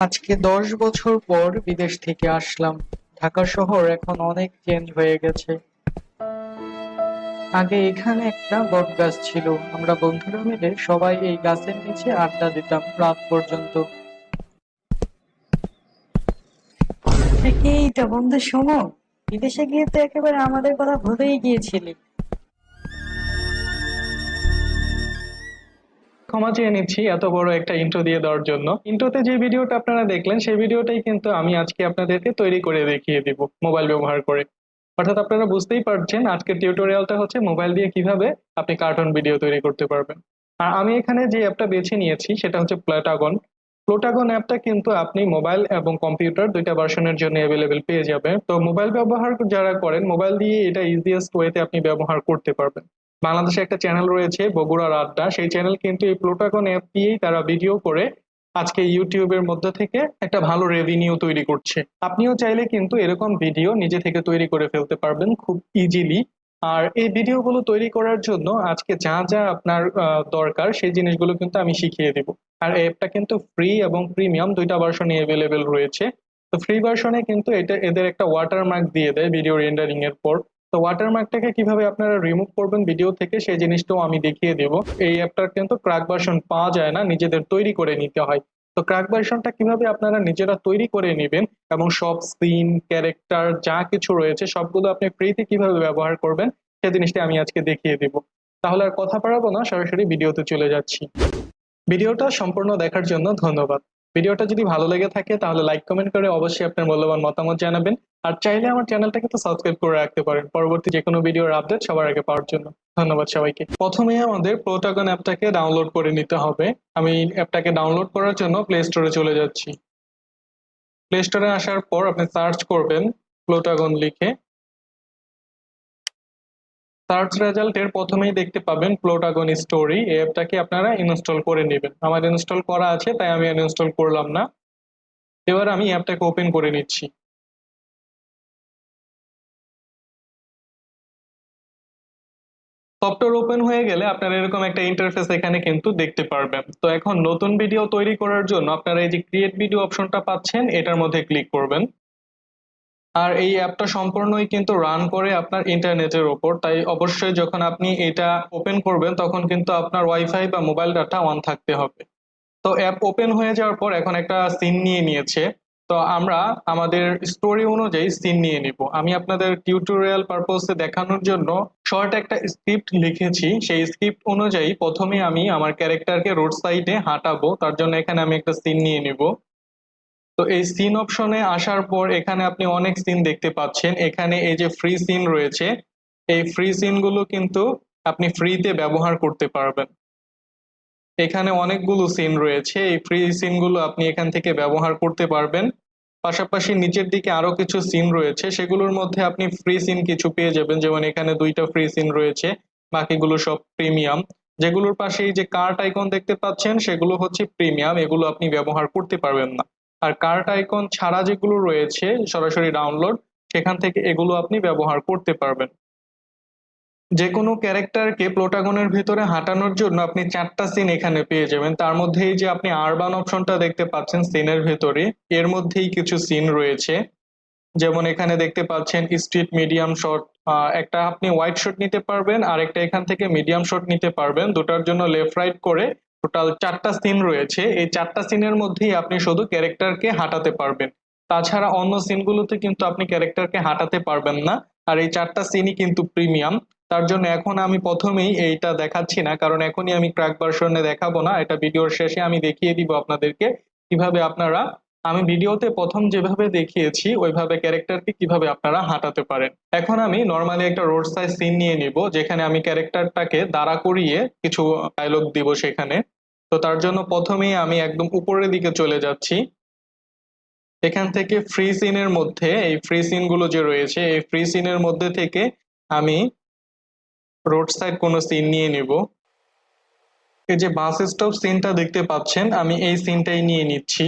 আজকে 10 বছর পর বিদেশ থেকে আসলাম। ঢাকা শহর এখন অনেক চেঞ্জ হয়ে গেছে। আগে এখানে একটা বট গাছ ছিল, আমরা বন্ধুরা মিলে সবাই এই গাছের নিচে আড্ডা দিতাম রাত পর্যন্ত। এই তো বন্ধু শোনো, বিদেশে গিয়ে তো একেবারে আমাদের কথা ভুলেই গিয়েছিলি। ক্ষমা চেয়ে নিচ্ছি এত বড় একটা ইন্ট্রো দিয়ে দেওয়ার জন্য। ইন্ট্রোতে যে ভিডিওটা আপনারা দেখলেন সেই ভিডিওটাই কিন্তু আমি আজকে আপনাদেরকে তৈরি করে দেখিয়ে দিব মোবাইল ব্যবহার করে। অর্থাৎ আপনারা বুঝতেই পারছেন আজকের টিউটোরিয়ালটা হচ্ছে মোবাইল দিয়ে কিভাবে আপনি কার্টুন ভিডিও তৈরি করতে পারবেন। আর আমি এখানে যে অ্যাপটা বেছে নিয়েছি সেটা হচ্ছে প্লাটাগন। প্লাটাগন অ্যাপটা কিন্তু আপনি মোবাইল এবং কম্পিউটার দুইটা ভার্সনের জন্য অ্যাভেলেবেল পেয়ে যাবেন। তো মোবাইল ব্যবহার যারা করেন মোবাইল দিয়ে এটা ইজিয়েস্ট ওয়েতে আপনি ব্যবহার করতে পারবেন। বাংলাদেশে একটা চ্যানেল রয়েছে বগুড়ার আড্ডা, সেই চ্যানেল কিন্তু এই প্লুটাগন অ্যাপ দিয়েই তারা ভিডিও করে আজকে ইউটিউবের মধ্যে থেকে একটা ভালো রেভিনিউ তৈরি করছে। আপনিও চাইলে কিন্তু এরকম ভিডিও নিজে থেকে তৈরি করে ফেলতে পারবেন খুব ইজিলি। আর এই ভিডিওগুলো তৈরি করার জন্য আজকে যা যা আপনার দরকার সেই জিনিসগুলো কিন্তু আমি শিখিয়ে দিব। আর অ্যাপটা কিন্তু ফ্রি এবং প্রিমিয়াম দুইটা ভার্সনে অ্যাভেলেবেল রয়েছে। তো ফ্রি ভার্সনে কিন্তু এটা এদের একটা ওয়াটারমার্ক দিয়ে দেয় ভিডিও রেন্ডারিং এর পর। তো ওয়াটারমার্কটাকে কিভাবে আপনারা রিমুভ করবেন ভিডিও থেকে সেই জিনিসটাও আমি দেখিয়ে দেব। এই অ্যাপটার কিন্তু ক্র্যাক ভার্সন পাওয়া যায় না, নিজেদের তৈরি করে নিতে হয়। তো ক্র্যাক ভার্সনটা কিভাবে আপনারা নিজেরা তৈরি করে নেবেন এবং সব সিন ক্যারেক্টার যা কিছু রয়েছে সবগুলো আপনি ফ্রিতে কিভাবে ব্যবহার করবেন সে জিনিসটা আমি আজকে দেখিয়ে দিব। তাহলে আর কথা বাড়াবো না, সরাসরি ভিডিওতে চলে যাচ্ছি। ভিডিওটা সম্পূর্ণ দেখার জন্য ধন্যবাদ। ভিডিওটা যদি ভালো লেগে থাকে তাহলে লাইক কমেন্ট করে অবশ্যই আপনার মূল্যবান মতামত জানাবেন। আর চাইলে আমার চ্যানেলটাকে তো সাবস্ক্রাইব করে রাখতে পারেন পরবর্তী যে কোনো ভিডিওর আপডেট সবার আগে পাওয়ার জন্য। ধন্যবাদ সবাইকে। প্রথমে আমাদের প্রোটাগন অ্যাপটাকে ডাউনলোড করে নিতে হবে। আমি অ্যাপটাকে ডাউনলোড করার জন্য প্লে স্টোরে চলে যাচ্ছি। প্লে স্টোরে আসার পর আপনি সার্চ করবেন প্রোটাগন লিখে। সার্চ রেজাল্টের প্রথমেই দেখতে পাবেন প্লোটাগন স্টোরি। এই অ্যাপটাকে আপনারা ইনস্টল করে নেবেন। আমার ইনস্টল করা আছে তাই আমি ইনস্টল করলাম না। এবার আমি অ্যাপটাকে ওপেন করে নিচ্ছি। সফটওয়্যার ওপেন হয়ে গেলে আপনারা এরকম একটা ইন্টারফেস এখানে কিন্তু দেখতে পারবেন। তো এখন নতুন ভিডিও তৈরি করার জন্য আপনারা এই যে ক্রিয়েট ভিডিও অপশনটা পাচ্ছেন এটার মধ্যে ক্লিক করবেন। আর এই অ্যাপটা সম্পূর্ণই কিন্তু রান করে আপনার ইন্টারনেটের ওপর, তাই অবশ্যই যখন আপনি এটা ওপেন করবেন তখন কিন্তু আপনার ওয়াইফাই বা মোবাইল ডাটা অন থাকতে হবে। তো অ্যাপ ওপেন হয়ে যাওয়ার পর এখন একটা সিন নিয়ে নিয়েছে। তো আমরা আমাদের স্টোরি অনুযায়ী সিন নিয়ে নিব। আমি আপনাদের টিউটোরিয়াল পারপোজে দেখানোর জন্য শর্ট একটা স্ক্রিপ্ট লিখেছি। সেই স্ক্রিপ্ট অনুযায়ী প্রথমে আমি আমার ক্যারেক্টারকে রোড সাইডে হাঁটাবো, তার জন্য এখানে আমি একটা সিন নিয়ে নিব। তো এই সিন অপশনে আসার পর এখানে আপনি অনেক সিন দেখতে পাচ্ছেন। এখানে এই যে ফ্রি সিন রয়েছে, এই ফ্রি সিন গুলো কিন্তু আপনি ফ্রিতে ব্যবহার করতে পারবেন। এখানে অনেকগুলো সিন রয়েছে, এই ফ্রি সিন গুলো আপনি এখান থেকে ব্যবহার করতে পারবেন। পাশাপাশি নিচের দিকে আরো কিছু সিন রয়েছে, সেগুলোর মধ্যে আপনি ফ্রি সিন কিছু পেয়ে যাবেন, যেমন এখানে দুইটা ফ্রি সিন রয়েছে, বাকিগুলো সব প্রিমিয়াম। যেগুলোর পাশে এই যে কার্ট আইকন দেখতে পাচ্ছেন সেগুলো হচ্ছে প্রিমিয়াম, এগুলো আপনি ব্যবহার করতে পারবেন না। আর কার্ট আইকন ছাড়া যেগুলো রয়েছে সরাসরি ডাউনলোড, সেখান থেকে এগুলো আপনি ব্যবহার করতে পারবেন। যে কোনো ক্যারেক্টারকে প্রোটাগনের ভিতরে হাঁটানোর জন্য আপনি চারটা সিন এখানে পেয়ে যাবেন। তার মধ্যে এই যে আপনি আরবান অপশনটা দেখতে পাচ্ছেন সিনের ভেতরে, এর মধ্যেই কিছু সিন রয়েছে। যেমন এখানে দেখতে পাচ্ছেন স্ট্রিট মিডিয়াম শট, একটা আপনি হোয়াইট শট নিতে পারবেন আর একটা এখান থেকে মিডিয়াম শট নিতে পারবেন। দুটার জন্য লেফট রাইট করে টোটাল চারটা সিন রয়েছে। এই চারটা সিনের মধ্যেই আপনি শুধু ক্যারেক্টারকে হাঁটাতে পারবেন, তাছাড়া অন্য সিনগুলোতে কিন্তু আপনি ক্যারেক্টারকে হাঁটাতে পারবেন না। আর এই চারটা সিনই কিন্তু প্রিমিয়াম। তার জন্য এখন আমি প্রথমেই এইটা দেখাচ্ছি না, কারণ এখনই আমি ক্র্যাক ভার্সনে দেখাবো না, এটা ভিডিওর শেষে আমি দেখিয়ে দিব আপনাদেরকে কিভাবে আপনারা আমি ভিডিওতে প্রথম যেভাবে দেখিয়েছি ওইভাবে ক্যারেক্টারকে কিভাবে আপনারা হাঁটাতে পারেন। এখন আমি নর্মালি একটা রোড সাইড সিন নিয়ে নিব, যেখানে আমি ক্যারেক্টারটাকে দাঁড়া করিয়ে কিছু ডায়লগ দিব সেখানে। তো তার জন্য প্রথমেই আমি একদম উপরের দিকে চলে যাচ্ছি। এখান থেকে ফ্রি সিনের মধ্যে এই ফ্রি সিন গুলো যে রয়েছে এই ফ্রি সিনের মধ্যে থেকে আমি রোড সাইড কোনো সিন নিয়ে নিব। এই যে বাস স্টপ সিনটা দেখতে পাচ্ছেন আমি এই সিনটাই নিয়ে নিচ্ছি।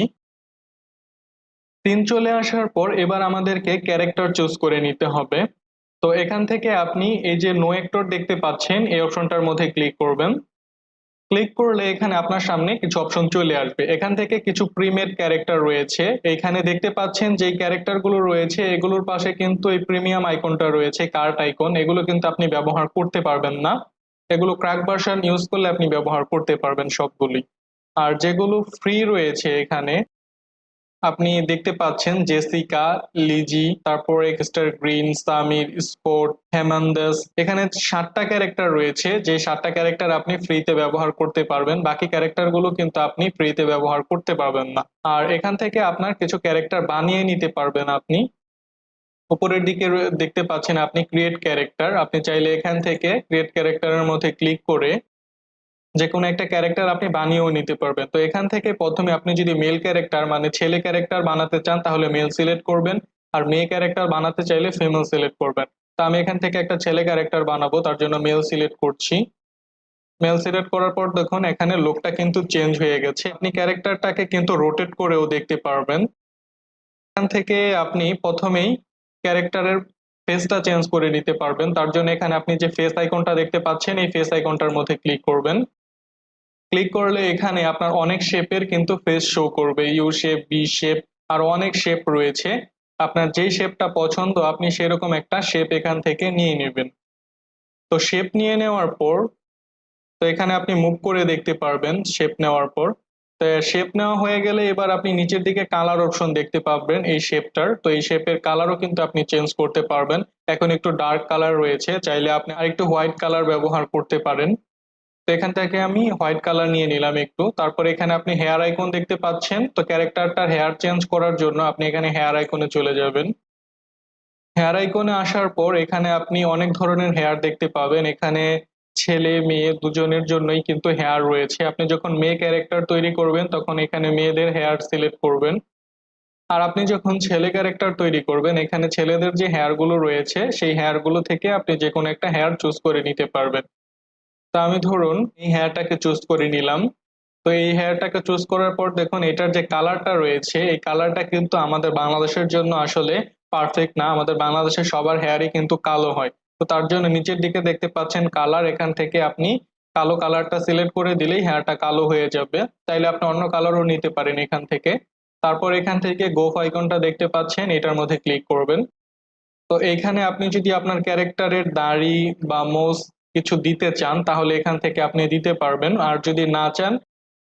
সিন চলে আসার পর এবার আমাদেরকে ক্যারেক্টার চুজ করে নিতে হবে। তো এখান থেকে আপনি এই যে নো অ্যাক্টর দেখতে পাচ্ছেন এই অপশনটার মধ্যে ক্লিক করবেন। ক্লিক করলে এখানে আপনার সামনে কিছু অপশন চলে আসবে। এখান থেকে কিছু প্রিমেড ক্যারেক্টার রয়েছে, এখানে দেখতে পাচ্ছেন যে ক্যারেক্টার গুলো রয়েছে এগুলোর পাশে কিন্তু এই প্রিমিয়াম আইকনটা রয়েছে, কার্ট আইকন, এগুলো কিন্তু আপনি ব্যবহার করতে পারবেন না। এগুলো ক্র্যাক ভার্সন ইউজ করলে আপনি ব্যবহার করতে পারবেন সবগুলি। আর যেগুলো ফ্রি রয়েছে এখানে আপনি দেখতে পাচ্ছেন জেসিকা, লিজি, তারপরে এক্সটার গ্রিন, সামির, স্কট, হেমান্দাস, এখানে 7টা ক্যারেক্টার রয়েছে, যে 7টা ক্যারেক্টার আপনি ফ্রিতে ব্যবহার করতে পারবেন, বাকি ক্যারেক্টার গুলো কিন্তু আপনি ফ্রিতে ব্যবহার করতে পারবেন না। আর এখান থেকে আপনার কিছু ক্যারেক্টার বানিয়ে নিতে পারবেন আপনি। উপরের দিকে দেখতে পাচ্ছেন আপনি ক্রিয়েট ক্যারেক্টার, আপনি চাইলে এখান থেকে ক্রিয়েট ক্যারেক্টারের মধ্যে ক্লিক করে যে কোনো একটা ক্যারেক্টার আপনি বানিয়েও নিতে পারবেন। তো এখান থেকে প্রথমে আপনি যদি মেল ক্যারেক্টার মানে ছেলে ক্যারেক্টার বানাতে চান তাহলে মেল সিলেক্ট করবেন, আর মেয়ে ক্যারেক্টার বানাতে চাইলে ফিমেল সিলেক্ট করবেন। তো আমি এখান থেকে একটা ছেলে ক্যারেক্টার বানাবো, তার জন্য মেল সিলেক্ট করছি। মেল সিলেক্ট করার পর দেখুন এখানে লোকটা কিন্তু চেঞ্জ হয়ে গেছে, আপনি ক্যারেক্টারটাকে কিন্তু রোটেট করেও দেখতে পারবেন। এখান থেকে আপনি প্রথমেই ক্যারেক্টারের ফেসটা চেঞ্জ করে নিতে পারবেন, তার জন্য এখানে আপনি যে ফেস আইকনটা দেখতে পাচ্ছেন এই ফেস আইকনটার মধ্যে ক্লিক করবেন। ক্লিক করলে এখানে আপনার অনেক শেপের কিন্তু ফেস শো করবে, ইউ শেপ, বি শেপ, আর অনেক শেপ রয়েছে। আপনার যেই শেপটা পছন্দ আপনি সেরকম একটা শেপ এখান থেকে নিয়ে নেবেন। তো শেপ নিয়ে নেওয়ার পর তো এখানে আপনি মুভ করে দেখতে পারবেন শেপ নেওয়ার পর। তো শেপ নেওয়া হয়ে গেলে এবার আপনি নিচের দিকে কালার অপশন দেখতে পাবেন এই শেপটার, তো এই শেপের কালারও কিন্তু আপনি চেঞ্জ করতে পারবেন। এখন একটু ডার্ক কালার রয়েছে, চাইলে আপনি আরেকটু হোয়াইট কালার ব্যবহার করতে পারেন। তো এখান থেকে আমি হোয়াইট কালার নিয়ে নিলাম একটু। তারপর এখানে আপনি হেয়ার আইকন দেখতে পাচ্ছেন, তো ক্যারেক্টারটার হেয়ার চেঞ্জ করার জন্য আপনি এখানে হেয়ার আইকনে চলে যাবেন। হেয়ার আইকনে আসার পর এখানে আপনি অনেক ধরনের হেয়ার দেখতে পাবেন, এখানে ছেলে মেয়ে দুজনের জন্যই কিন্তু হেয়ার রয়েছে। আপনি যখন মেয়ে ক্যারেক্টার তৈরি করবেন তখন এখানে মেয়েদের হেয়ার সিলেক্ট করবেন, আর আপনি যখন ছেলে ক্যারেক্টার তৈরি করবেন এখানে ছেলেদের যে হেয়ার গুলো রয়েছে সেই হেয়ার গুলো থেকে আপনি যে কোনো একটা হেয়ার চুজ করে নিতে পারবেন। তা আমি ধরুন এই হেয়ারটাকে চুজ করে নিলাম। তো এই হেয়ারটাকে চুজ করার পর দেখুন এটার যে কালারটা রয়েছে এই কালারটা কিন্তু আমাদের বাংলাদেশের জন্য আসলে পারফেক্ট না, আমাদের বাংলাদেশের সবার হেয়ারই কিন্তু কালো হয়। তো তার জন্য নিচের দিকে দেখতে পাচ্ছেন কালার, এখান থেকে আপনি কালো কালারটা সিলেক্ট করে দিলেই হেয়ারটা কালো হয়ে যাবে, তাইলে আপনি অন্য কালারও নিতে পারেন এখান থেকে। তারপর এখান থেকে গোফ আইকনটা দেখতে পাচ্ছেন, এটার মধ্যে ক্লিক করবেন। তো এইখানে আপনি যদি আপনার ক্যারেক্টারের দাড়ি বা মোজ কিছু দিতে চান তাহলে এখান থেকে আপনি দিতে পারবেন, আর যদি না চান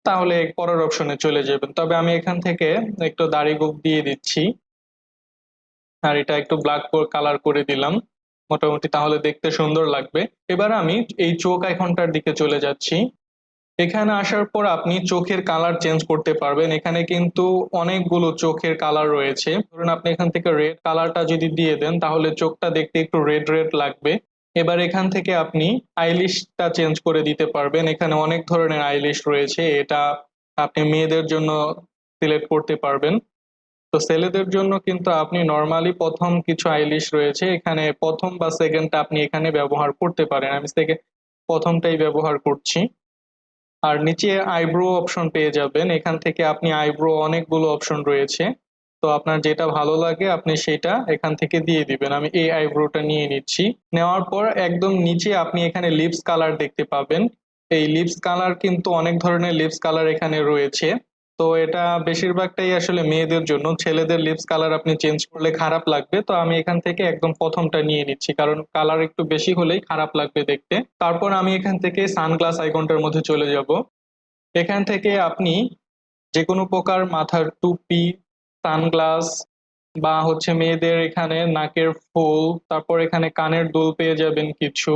তাহলে পরের অপশনে চলে যাবেন। তবে আমি এখান থেকে একটু দাড়ি গোঁফ দিয়ে দিচ্ছি, আর এটা একটু ব্ল্যাক কালার করে দিলাম মোটামুটি, তাহলে দেখতে সুন্দর লাগবে। এবার আমি এই চোখ আইকনটার দিকে চলে যাচ্ছি। এখানে আসার পর আপনি চোখের কালার চেঞ্জ করতে পারবেন, এখানে কিন্তু অনেকগুলো চোখের কালার রয়েছে। ধরুন আপনি এখান থেকে রেড কালারটা যদি দিয়ে দেন তাহলে চোখটা দেখতে একটু রেড রেড লাগবে। এবার এখান থেকে আপনি আইলিশটা চেঞ্জ করে দিতে পারবেন, এখানে অনেক ধরনের আইলিশ রয়েছে, এটা আপনি মেয়েদের জন্য সিলেক্ট করতে পারবেন। তো ছেলেদের জন্য কিন্তু আপনি নর্মালি প্রথম কিছু আইলিশ রয়েছে, এখানে প্রথম বা সেকেন্ডটা আপনি এখানে ব্যবহার করতে পারেন, আমি সেকেন্ড প্রথমটাই ব্যবহার করছি। আর নিচে আইব্রো অপশন পেয়ে যাবেন, এখান থেকে আপনি আইব্রো অনেকগুলো অপশন রয়েছে, তো আপনার যেটা ভালো লাগে আপনি সেটা এখান থেকে দিয়ে দিবেন। আমি এই আইব্রোটা নিয়ে নিচ্ছি। নেওয়ার পর একদম নিচে আপনি এখানে লিপস কালার দেখতে পাবেন, এই লিপস কালার কিন্তু অনেক ধরনের লিপস কালার এখানে রয়েছে। তো এটা বেশিরভাগটাই আসলে মেয়েদের জন্য, ছেলেদের লিপস কালার আপনি চেঞ্জ করলে খারাপ লাগবে, তো আমি এখান থেকে একদম প্রথমটা নিয়ে নিচ্ছি কারণ কালার একটু বেশি হলেই খারাপ লাগবে দেখতে। তারপর আমি এখান থেকে সানগ্লাস আইকনটার মধ্যে চলে যাব। এখান থেকে আপনি যে কোনো প্রকার মাথার টুপি, সানগ্লাস, বা হচ্ছে মেয়েদের এখানে নাকের ফুল, তারপর এখানে কানের দুল পেয়ে যাবেন কিছু,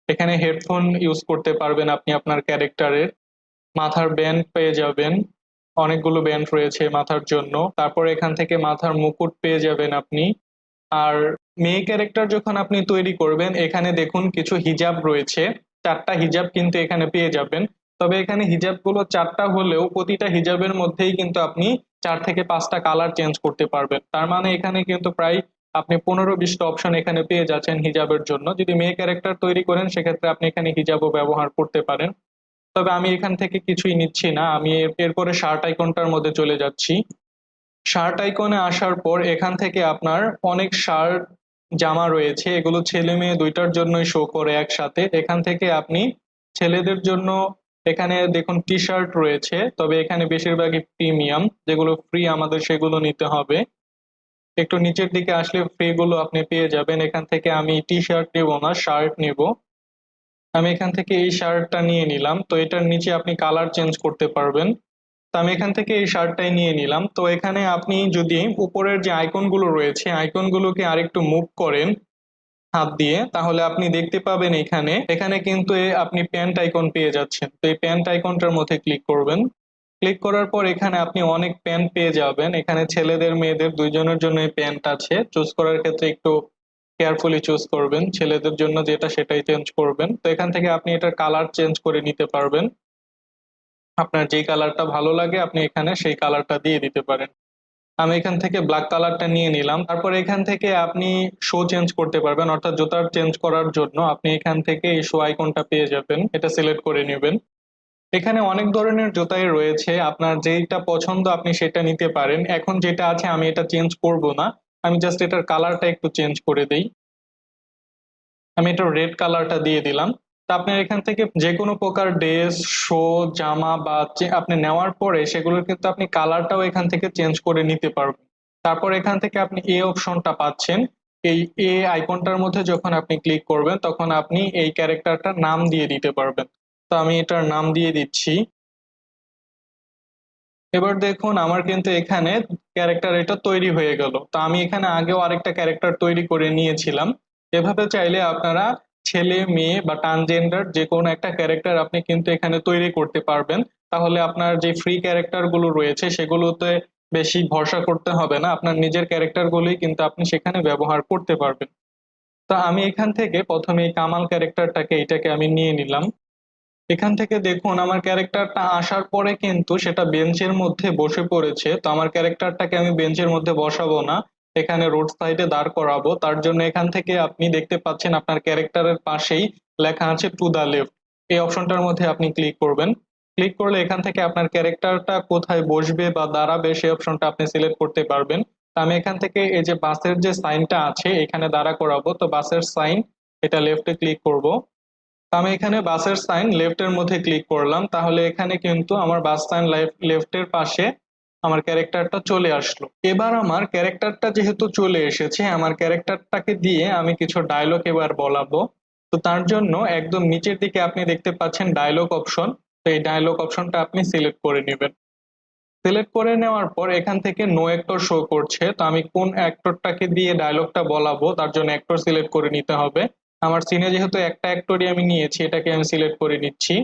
এখানে হেডফোন ইউজ করতে পারবেন আপনি আপনার ক্যারেক্টারের, মাথার ব্যান্ড পেয়ে যাবেন, অনেকগুলো ব্যান্ড রয়েছে মাথার জন্য, তারপর এখান থেকে মাথার মুকুট পেয়ে যাবেন আপনি। আর মেয়ে ক্যারেক্টার যখন আপনি তৈরি করবেন এখানে দেখুন কিছু হিজাব রয়েছে, 4টা হিজাব কিন্তু এখানে পেয়ে যাবেন। তবে এখানে হিজাব গুলো 4টা হলেও প্রতিটা হিজাবের মধ্যেই কিন্তু আপনি 4 থেকে 5টা কালার চেঞ্জ করতে পারবেন, তার মানে এখানে কিন্তু প্রায় আপনি 15-20টা অপশন এখানে পেয়ে যাচ্ছেন হিজাবের জন্য। যদি মেয়ে ক্যারেক্টার তৈরি করেন সেক্ষেত্রে আপনি এখানে হিজাবও ব্যবহার করতে পারেন। তবে আমি এখান থেকে কিছুই নিচ্ছি না, আমি এরপরে শার্ট আইকনটার মধ্যে চলে যাচ্ছি। শার্ট আইকনে আসার পর এখান থেকে আপনার অনেক শার্ট জামা রয়েছে, এগুলো ছেলে মেয়ে দুইটার জন্যই শো করে একসাথে। এখান থেকে আপনি ছেলেদের জন্য এখানে দেখুন টি শার্ট রয়েছে, তবে এখানে বেশিরভাগই প্রিমিয়াম, যেগুলো ফ্রি আমাদের সেগুলো নিতে হবে। একটু নিচের দিকে আসলে ফ্রি গুলো আপনি পেয়ে যাবেন। এখান থেকে আমি টি শার্ট নেবো না, শার্ট নেব। আমি এখান থেকে এই শার্টটা নিয়ে নিলাম। তো এটার নিচে আপনি কালার চেঞ্জ করতে পারবেন। তো আমি এখান থেকে এই শার্টটাই নিয়ে নিলাম। তো এখানে আপনি যদি উপরের যে আইকন গুলো রয়েছে, আইকন গুলোকে আরেকটু মুভ করেন হাত দিয়ে, তাহলে আপনি দেখতে পাবেন এখানে এখানে কিন্তু আপনি প্যান্ট আইকন পেয়ে যাচ্ছেন। তো এই প্যান্ট আইকনটার মধ্যে ক্লিক করবেন। ক্লিক করার পর এখানে আপনি অনেক প্যান্ট পেয়ে যাবেন। এখানে ছেলেদের মেয়েদের দুইজনের জন্য এই প্যান্ট আছে। চুজ করার ক্ষেত্রে একটু কেয়ারফুলি চুজ করবেন, ছেলেদের জন্য যেটা সেটাই চেঞ্জ করবেন। তো এখান থেকে আপনি এটার কালার চেঞ্জ করে নিতে পারবেন। আপনার যেই কালারটা ভালো লাগে আপনি এখানে সেই কালারটা দিয়ে দিতে পারেন। আমি এখান থেকে ব্ল্যাক কালারটা নিয়ে নিলাম। তারপর এখান থেকে আপনি শো চেঞ্জ করতে পারবেন, অর্থাৎ জুতার চেঞ্জ করার জন্য আপনি এখান থেকে এই শো আইকনটা পেয়ে যাবেন, এটা সিলেক্ট করে নেবেন। এখানে অনেক ধরনের জুতাই রয়েছে, আপনার যেটা পছন্দ আপনি সেটা নিতে পারেন। এখন যেটা আছে আমি এটা চেঞ্জ করব না, আমি জাস্ট এটার কালারটা একটু চেঞ্জ করে দেই। আমি এটা রেড কালারটা দিয়ে দিলাম। তা আপনার এখান থেকে যে কোনো প্রকার ড্রেস, শো, জামা বা আপনি নেওয়ার পরে সেগুলোর কিন্তু আপনি কালারটাও এখান থেকে চেঞ্জ করে নিতে পারবেন। তারপর এখান থেকে আপনি এ অপশনটা পাচ্ছেন। এই এ আইকনটার মধ্যে যখন আপনি ক্লিক করবেন তখন আপনি এই ক্যারেক্টারটার নাম দিয়ে দিতে পারবেন। তো আমি এটার নাম দিয়ে দিচ্ছি। এবার দেখুন আমার কিন্তু এখানে ক্যারেক্টার এটা তৈরি হয়ে গেল। তো আমি এখানে আগেও আরেকটা ক্যারেক্টার তৈরি করে নিয়েছিলাম। এভাবে চাইলে আপনারা ছেলে মেয়ে বা ট্রান্সজেন্ডার যে কোনো একটা ক্যারেক্টার আপনি কিন্তু এখানে তৈরি করতে পারবেন। তাহলে আপনার যে ফ্রি ক্যারেক্টার গুলো রয়েছে সেগুলোতে বেশি ভরসা করতে হবে না, আপনার নিজের ক্যারেক্টার গুলোই কিন্তু আপনি সেখানে ব্যবহার করতে পারবেন। তো আমি এখান থেকে প্রথমে এই কামাল ক্যারেক্টারটাকে এটাকে আমি নিয়ে নিলাম। এখান থেকে দেখুন আমার ক্যারেক্টারটা আসার পরে কিন্তু সেটা বেঞ্চের মধ্যে বসে পড়েছে। তো আমার ক্যারেক্টারটাকে আমি বেঞ্চের মধ্যে বসাবো না, এখানে রোড সাইডে দাঁড় করাবো। তার জন্য এখান থেকে আপনি দেখতে পাচ্ছেন আপনার ক্যারেক্টারের পাশেই লেখা আছে টু দা লেফট, এই অপশনটার মধ্যে আপনি ক্লিক করবেন। ক্লিক করলে এখান থেকে আপনার ক্যারেক্টারটা কোথায় বসবে বা দাঁড়াবে সেই অপশনটা আপনি সিলেক্ট করতে পারবেন। তো আমি এখান থেকে এই যে বাসের যে সাইনটা আছে এখানে দাঁড়া করাবো, তো বাসের সাইন এটা লেফটে ক্লিক করব। আমি এখানে বাসের সাইন লেফটের মধ্যে ক্লিক করলাম, তাহলে এখানে কিন্তু আমার বাস সাইন লেফটের পাশে আমার ক্যারেক্টারটা চলে আসলো। এবার আমার ক্যারেক্টারটা যেহেতু চলে এসেছে, আমার ক্যারেক্টারটাকে দিয়ে আমি কিছু ডায়লগ এবার বলাবো। তো তার জন্য একদম নিচের দিকে আপনি দেখতে পাচ্ছেন ডায়লগ অপশন। তো এই ডায়লগ অপশনটা আপনি সিলেক্ট করে নেবেন। সিলেক্ট করে নেওয়ার পর এখান থেকে নো অ্যাক্টর শো করছে। তো আমি কোন অ্যাক্টরটাকে দিয়ে ডায়লগটা বলাবো তার জন্য অ্যাক্টর সিলেক্ট করে নিতে হবে। আমার সিনে যেহেতু একটা অ্যাক্টরই আমি নিয়েছি, এটাকে আমি সিলেক্ট করে নিচ্ছি।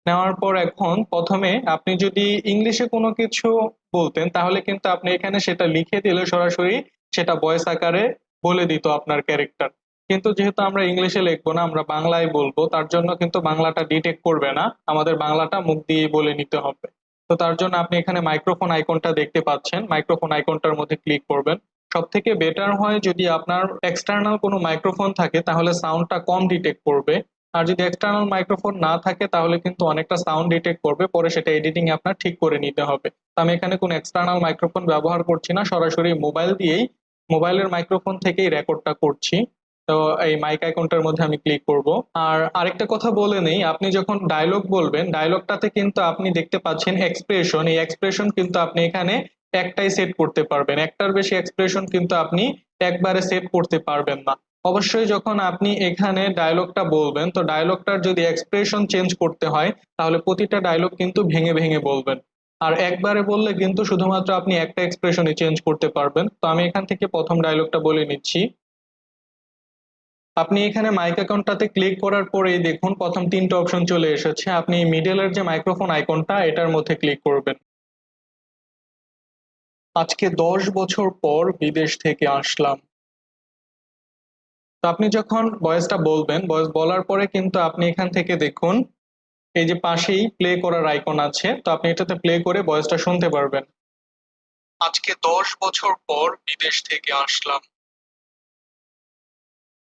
নেওয়ার পর এখন প্রথমে আপনি যদি ইংলিশে কোনো কিছু বলতেন তাহলে কিন্তু আপনি এখানে সেটা লিখে দিলে সরাসরি সেটা ভয়েস আকারে বলে দিত আপনার ক্যারেক্টার। কিন্তু যেহেতু আমরা ইংলিশে লিখবো না, আমরা বাংলায় বলবো, তার জন্য কিন্তু বাংলাটা ডিটেক্ট করবে না, আমাদের বাংলাটা মুখ দিয়ে বলে নিতে হবে। তো তার জন্য আপনি এখানে মাইক্রোফোন আইকনটা দেখতে পাচ্ছেন, মাইক্রোফোন আইকনটার মধ্যে ক্লিক করবেন। সব থেকে বেটার হয় যদি আপনার এক্সটার্নাল কোনো মাইক্রোফোন থাকে তাহলে সাউন্ডটা কম ডিটেক্ট করবে। আর যদি এক্সটার্নাল মাইক্রোফোন না থাকে তাহলে কিন্তু অনেকটা সাউন্ড ডিটেক্ট করবে, পরে সেটা এডিটিং এ আপনার ঠিক করে নিতে হবে। তো আমি এখানে কোনো এক্সটার্নাল মাইক্রোফোন ব্যবহার করছি না, সরাসরি মোবাইল দিয়েই মোবাইলের মাইক্রোফোন থেকেই রেকর্ডটা করছি। তো এই মাইক আইকনটার মধ্যে আমি ক্লিক করব। আর আরেকটা কথা বলে নেই, আপনি যখন ডায়লগ বলবেন ডায়লগটাতে কিন্তু আপনি দেখতে পাচ্ছেন এক্সপ্রেশন, এই এক্সপ্রেশন কিন্তু আপনি এখানে একটাই সেট করতে পারবেন, একটার বেশি এক্সপ্রেশন কিন্তু আপনি একবারে সেট করতে পারবেন না। অবশ্যই যখন আপনি এখানে ডায়লগটা বলবেন তো ডায়লগটার যদি এক্সপ্রেশন চেঞ্জ করতে হয় তাহলে প্রতিটা ডায়লগ কিন্তু ভেঙে ভেঙে বলবেন। আর একবারে বললে কিন্তু শুধুমাত্র আপনি একটা এক্সপ্রেশনই চেঞ্জ করতে পারবেন। তো আমি এখান থেকে প্রথম ডায়লগটা বলে নিচ্ছি। আপনি এখানে মাইক আইকনটাতে ক্লিক করার পরেই দেখুন প্রথম তিনটা অপশন চলে এসেছে। আপনি মিডলের যে মাইক্রোফোন আইকনটা এটার মধ্যে ক্লিক করবেন। আজকে 10 বছর পর বিদেশ থেকে আসলাম। তো আপনি যখন ভয়েসটা বলবেন, ভয়েস বলার পরে কিন্তু আপনি এখান থেকে দেখুন এই যে পাশেই প্লে করার আইকন আছে, তো আপনি এটাতে প্লে করে ভয়েসটা শুনতে পারবেন। আজকে 10 বছর পর বিদেশ থেকে আসলাম।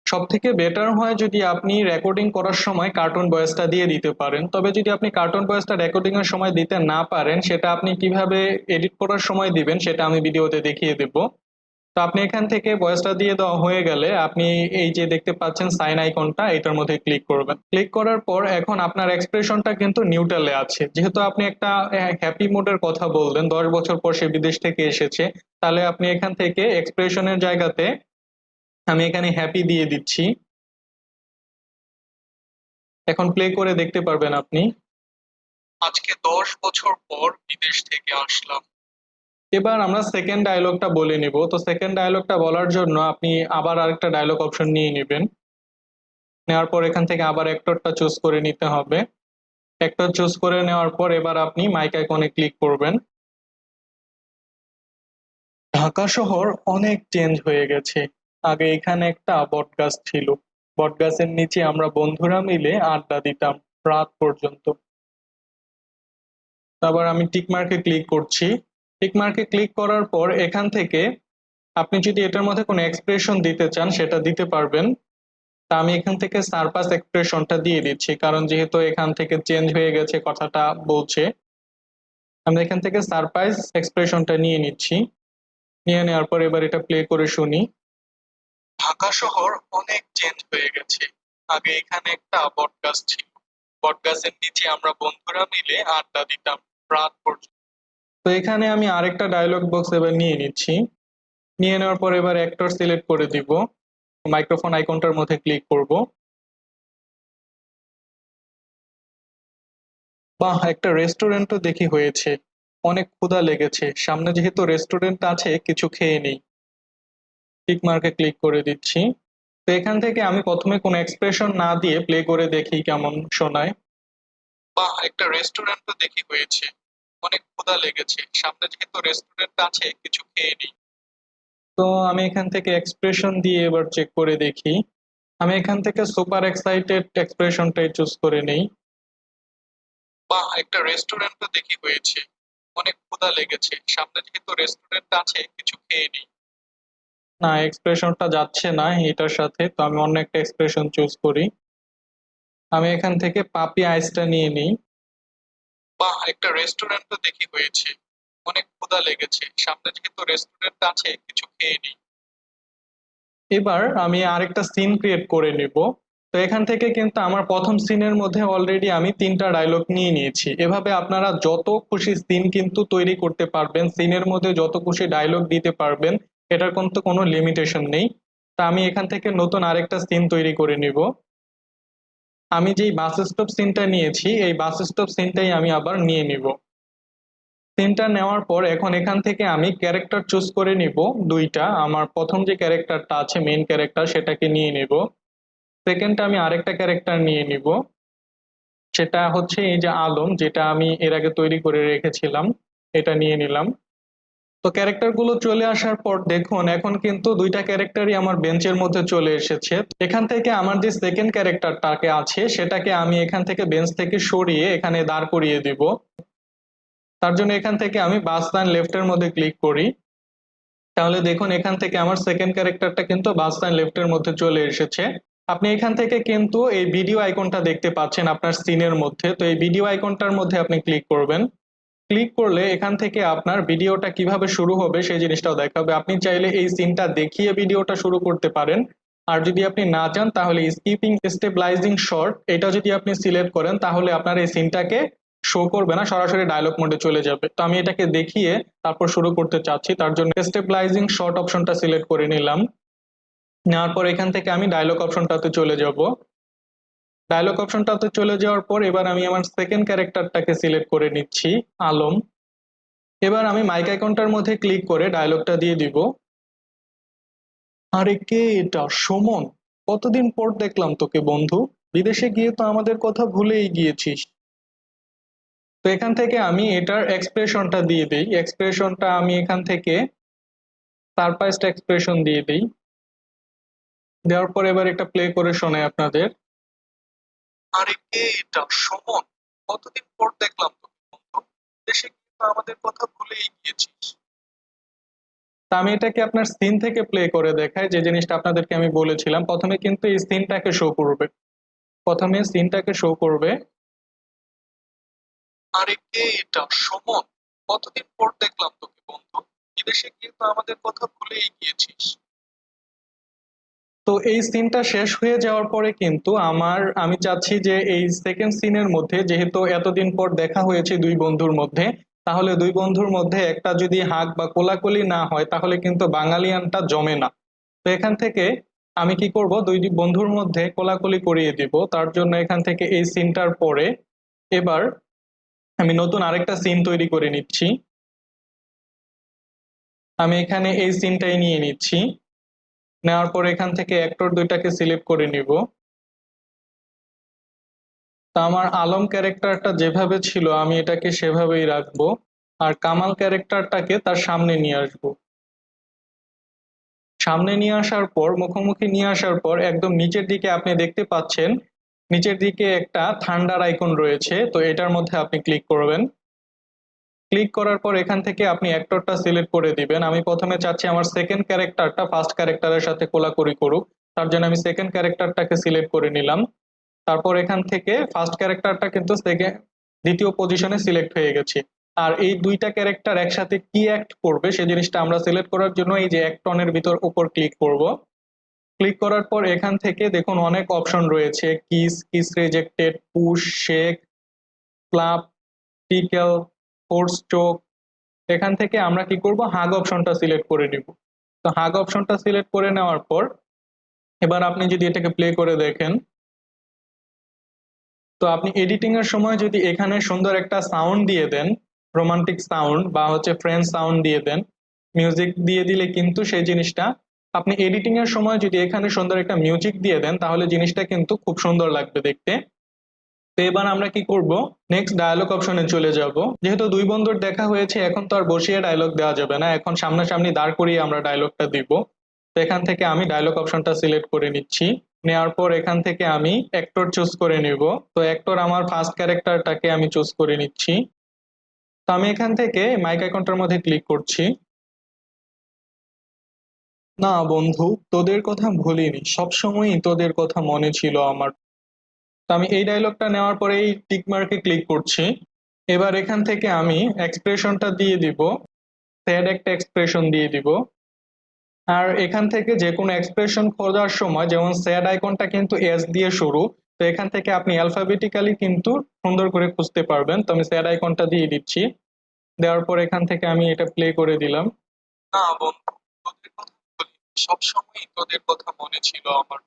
সব থেকে বেটার হয় যদি আপনি রেকর্ডিং করার সময় কার্টুন ভয়েসটা দিয়ে দিতে পারেন। তবে যদি আপনি কার্টুন ভয়েসটা রেকর্ডিং এর সময় দিতে না পারেন, সেটা আপনি কিভাবে এডিট করার সময় দিবেন সেটা আমি ভিডিওতে দেখিয়ে দেব। তো তো আপনি এখান থেকে ভয়েসটা দিয়ে দেওয়া হয়ে গেলে আপনি এই যে দেখতে পাচ্ছেন সাইন আইকনটা, এটার মধ্যে ক্লিক করবেন। ক্লিক করার পর এখন আপনার এক্সপ্রেশনটা কিন্তু নিউট্রালে আছে। যেহেতু আপনি একটা হ্যাপি মুডের কথা বললেন, 10 বছর পর সে বিদেশ থেকে এসেছে, তাহলে আপনি এখান থেকে এক্সপ্রেশনের জায়গাতে আমি এখানে হ্যাপি দিয়ে দিচ্ছি। এখন প্লে করে দেখতে পারবেন আপনি, আজকে 10 বছর পর বিদেশ থেকে আসলাম। এবার আমরা সেকেন্ড ডায়লগটা বলে নিব। তো সেকেন্ড ডায়লগটা বলার জন্য আপনি আবার আরেকটা ডায়লগ অপশন নিয়ে নেবেন। নেওয়ার পর এখান থেকে আবার অ্যাক্টরটা চুজ করে নিতে হবে। অ্যাক্টর চুজ করে নেওয়ার পর এবার আপনি মাইক আইকনে ক্লিক করবেন। ঢাকা শহর অনেক চেঞ্জ হয়ে গেছে। আগে এখানে একটা বটগাছ ছিল। বটগাছের নিচে আমরা বন্ধুরা মিলে আড্ডা দিতাম রাত পর্যন্ত। তারপর আমি টিক মার্কে ক্লিক করছি। টিক মার্কে ক্লিক করার পর এখান থেকে আপনি যদি এটার মধ্যে কোনো এক্সপ্রেশন দিতে চান সেটা দিতে পারবেন। তা আমি এখান থেকে সারপাস এক্সপ্রেশনটা দিয়ে দিচ্ছি, কারণ যেহেতু এখান থেকে চেঞ্জ হয়ে গেছে কথাটা বলছে। আমি এখান থেকে সারপ্রাইজ এক্সপ্রেশনটা নিয়ে নিচ্ছি। নিয়ে নেওয়ার পর এবার এটা প্লে করে শুনি। ঢাকা শহর অনেক চেঞ্জ হয়ে গেছে। আগে এখানে একটা বটগাছ ছিল। বটগাছের নিচে আমরা বন্ধুরা মিলে আড্ডা দিতাম রাত পর্যন্ত। তো এখানে আমি আরেকটা ডায়লগ বক্স এবার নিয়ে নিচ্ছি। নিয়ে নেওয়ার পর এবার অ্যাক্টর সিলেক্ট করে দিব। মাইক্রোফোন আইকনটার মধ্যে ক্লিক করব। বাহ, একটা রেস্টুরেন্টও দেখি হয়েছে। অনেক ক্ষুধা লেগেছে, সামনে যেহেতু রেস্টুরেন্ট আছে কিছু খেয়ে নেই। টিক মার্কে ক্লিক করে দিচ্ছি। তো এখান থেকে আমি প্রথমে কোনো এক্সপ্রেশন না দিয়ে প্লে করে দেখি কেমন শোনায়। বাহ, একটা রেস্টুরেন্টও দেখি হয়েছে। অনেক ক্ষুধা লেগেছে, সামনে যেহেতু রেস্টুরেন্ট আছে কিছু খেয়ে নেই। তো আমি এখান থেকে এক্সপ্রেশন দিয়ে এবার চেক করে দেখি। আমি এখান থেকে সুপার এক্সাইটেড এক্সপ্রেশনটাই চুজ করে নেই। বাহ, একটা রেস্টুরেন্টও দেখি হয়েছে। অনেক ক্ষুধা লেগেছে, সামনে যেহেতু রেস্টুরেন্ট আছে কিছু খেয়ে নেই। না, এক্সপ্রেশনটা যাচ্ছে না এটার সাথে, তো আমি অন্য একটা এক্সপ্রেশন চুজ করি। আমি এখান থেকে পাপি আইসটা নিয়ে নিই। বাহ, একটা রেস্টুরেন্টও দেখি হয়েছে। অনেক ক্ষুধা লেগেছে, সামনে যেহেতু রেস্টুরেন্ট আছে কিছু খেয়ে নিই। এবার আমি আরেকটা সিন ক্রিয়েট করে নিব। তো এখান থেকে কিন্তু আমার প্রথম সিনের মধ্যে অলরেডি আমি 3টা ডায়লগ নিয়ে নিয়েছি। এভাবে আপনারা যত খুশি সিন কিন্তু তৈরি করতে পারবেন, সিনের মধ্যে যত খুশি ডায়লগ দিতে পারবেন, এটার কিন্তু কোনো লিমিটেশন নেই। তা আমি এখান থেকে নতুন আরেকটা সিন তৈরি করে নিব। আমি যেই বাস স্টপ সিনটা নিয়েছি এই বাস স্টপ সিনটাই আমি আবার নিয়ে নিব। সিনটা নেওয়ার পর এখন এখান থেকে আমি ক্যারেক্টার চুজ করে নিব 2টা। আমার প্রথম যে ক্যারেক্টারটা আছে মেইন ক্যারেক্টার সেটাকে নিয়ে নিব। সেকেন্ড আমি আরেকটা ক্যারেক্টার নিয়ে নিব, সেটা হচ্ছে এই যে আলম, যেটা আমি এর আগে তৈরি করে রেখেছিলাম, এটা নিয়ে নিলাম। তো ক্যারেক্টার গুলো চলে আসার পর দেখুন এখন কিন্তু 2টা ক্যারেক্টারই আমার বেঞ্চের মধ্যে চলে এসেছে। এখান থেকে আমার যে সেকেন্ড ক্যারেক্টারটাকে আছে সেটাকে আমি এখান থেকে বেঞ্চ থেকে সরিয়ে এখানে দাঁড় করিয়ে দিব। তার জন্য এখান থেকে আমি বাস লাইন লেফটের মধ্যে ক্লিক করি। তাহলে দেখুন এখান থেকে আমার সেকেন্ড ক্যারেক্টারটা কিন্তু বাস লাইন লেফটের মধ্যে চলে এসেছে। আপনি এখান থেকে কিন্তু এই ভিডিও আইকনটা দেখতে পাচ্ছেন আপনার সিনের মধ্যে। তো এই ভিডিও আইকনটার মধ্যে আপনি ক্লিক করবেন। ক্লিক করলে এখান থেকে আপনার ভিডিওটা কিভাবে শুরু হবে সেই জিনিসটাও দেখাবে। আপনি চাইলে এই সিনটা দেখিয়ে ভিডিওটা শুরু করতে পারেন। আর যদি আপনি না চান তাহলে স্কিপিং স্টেবিলাইজিং শর্ট এটা যদি আপনি সিলেক্ট করেন তাহলে আপনার এই সিনটাকে শো করবে না, সরাসরি ডায়লগ মোডে চলে যাবে। তো আমি এটাকে দেখিয়ে তারপর শুরু করতে চাচ্ছি, তার জন্য স্টেবিলাইজিং শর্ট অপশনটা সিলেক্ট করে নিলাম। নেওয়ার পর এখান থেকে আমি ডায়লগ অপশনটাতে চলে যাব। ডায়লগ অপশনটাতে চলে যাওয়ার পর এবার আমি আমার সেকেন্ড ক্যারেক্টারটাকে সিলেক্ট করে নিচ্ছি, আলম। এবার আমি মাইক আইকনটার মধ্যে ক্লিক করে ডায়লগটা দিয়ে দিব। আরে কে এটা? সুমন? কতদিন পর দেখলাম তোকে বন্ধু, বিদেশে গিয়ে তো আমাদের কথা ভুলেই গিয়েছিস। তো এখান থেকে আমি এটার এক্সপ্রেশনটা দিয়ে দিই। এক্সপ্রেশনটা আমি এখান থেকে সারপ্রাইজড এক্সপ্রেশন দিয়ে দিই। দেওয়ার পর এবার এটা প্লে করে শোনাই আপনাদের। আরে কে এটা? সুমন? কতদিন পর দেখলাম তোকে বন্ধু, বিদেশে গিয়ে তো আমাদের কথা ভুলেই গিয়েছিস। তা আমি এটাকে আপনার সিন থেকে প্লে করে দেখাই, যে জিনিসটা আপনাদেরকে আমি বলেছিলাম। প্রথমে কিন্তু এই সিনটাকে শো করবে, প্রথমে সিনটাকে শো করবে। আরে কে এটা? সুমন? কতদিন পর দেখলাম তোকে বন্ধু, বিদেশে গিয়ে কিন্তু আমাদের কথা ভুলেই গিয়েছিস। তো এই সিনটা শেষ হয়ে যাওয়ার পরে কিন্তু আমি চাচ্ছি যে এই সেকেন্ড সিনের মধ্যে, যেহেতু এতদিন পর দেখা হয়েছে দুই বন্ধুর মধ্যে, তাহলে দুই বন্ধুর মধ্যে একটা যদি হাগ বা কোলাকুলি না হয় তাহলে কিন্তু বাঙালিয়ানটা জমে না। তো এখান থেকে আমি কি করব, দুই বন্ধুর মধ্যে কোলাকুলি করিয়ে দিব। তার জন্য এখান থেকে এই সিনটার পরে এবার আমি নতুন আরেকটা সিন তৈরি করে নিচ্ছি। আমি এখানে এই সিনটাই নিয়ে নিচ্ছি। নেওয়ার পর এখান থেকে অ্যাক্টর দুইটাকে সিলেক্ট করে নিব। তা আমার আলম ক্যারেক্টারটা যেভাবে ছিল আমি এটাকে সেভাবেই রাখবো, আর কামাল ক্যারেক্টারটাকে তার সামনে নিয়ে আসব। সামনে নিয়ে আসার পর, মুখোমুখি নিয়ে আসার পর একদম নিচের দিকে আপনি দেখতে পাচ্ছেন, নিচের দিকে একটা থান্ডার আইকন রয়েছে, তো এটার মধ্যে আপনি ক্লিক করবেন। ক্লিক করার পর এখান থেকে আপনি অ্যাক্টরটা সিলেক্ট করে দিবেন। আমি প্রথমে চাচ্ছি আমার সেকেন্ড ক্যারেক্টারটা ফার্স্ট ক্যারেক্টারের সাথে কোলাকুলি করুক, তার জন্য আমি সেকেন্ড ক্যারেক্টারটাকে সিলেক্ট করে নিলাম। তারপর এখান থেকে ফার্স্ট ক্যারেক্টারটা কিন্তু দ্বিতীয় পজিশনে সিলেক্ট হয়ে গেছে। আর এই দুইটা ক্যারেক্টার একসাথে কি অ্যাক্ট করবে সেই জিনিসটা আমরা সিলেক্ট করার জন্য এই যে অ্যাক্টনের ভিতর উপর ক্লিক করব। ক্লিক করার পর এখান থেকে দেখুন অনেক অপশন রয়েছে, kiss, kiss rejected, push, shake, slap, tickle, force choke. এখান থেকে আমরা কি করব, হাগ অপশনটা সিলেক্ট করে নিব। তো হাগ অপশনটা সিলেক্ট করে নেওয়ার পর এবার আপনি যদি এটাকে প্লে করে দেখেন, তো আপনি এডিটিং এর সময় যদি এখানে সুন্দর একটা সাউন্ড দিয়ে দেন, রোমান্টিক সাউন্ড বা হচ্ছে ফ্রেন্ড সাউন্ড দিয়ে দেন, মিউজিক দিয়ে দিলে কিন্তু সেই জিনিসটা, আপনি এডিটিং এর সময় যদি এখানে সুন্দর একটা মিউজিক দিয়ে দেন তাহলে জিনিসটা কিন্তু খুব সুন্দর লাগবে দেখতে। তো এবার আমরা কি করব, নেক্সট ডায়ালগ অপশনে চলে যাব। যেহেতু দুই বন্ধুর দেখা হয়েছে এখন তো আর বসিয়ে ডায়লগ দেওয়া যাবে না, এখন সামনাসামনি দাঁড় করিয়ে আমরা ডায়লগটা দিব। তো এখান থেকে আমি ডায়লগ অপশনটা সিলেক্ট করে নিচ্ছি। নেওয়ার পর এখান থেকে আমি অ্যাক্টর চুজ করে নিব। তো অ্যাক্টর আমার ফার্স্ট ক্যারেক্টারটাকে আমি চুজ করে নিচ্ছি। তো আমি এখান থেকে মাইক আইকনটার মধ্যে ক্লিক করছি। না বন্ধু, তোদের কথা ভুলিনি, সবসময়ই তোদের কথা মনে ছিল আমার। তো আমি এই ডায়লগটা নেওয়ার পরে এই টিক মার্কে ক্লিক করছি। এবার এখান থেকে আমি এক্সপ্রেশনটা দিয়ে দিব, স্যাড একটা এক্সপ্রেশন দিয়ে দিব। আর এখান থেকে যে কোনো এক্সপ্রেশন খোঁজার সময়, যেমন স্যাড আইকনটা কিন্তু এস দিয়ে শুরু, তো এখান থেকে আপনি অ্যালফাবেটিক্যালি কিন্তু সুন্দর করে খুঁজতে পারবেন। তো আমি স্যাড আইকনটা দিয়ে দিচ্ছি। দেওয়ার পর এখান থেকে আমি এটা প্লে করে দিলাম। না বন্ধু, তোদের কথা বলি, সবসময়ই তোদের কথা মনে ছিল আমার।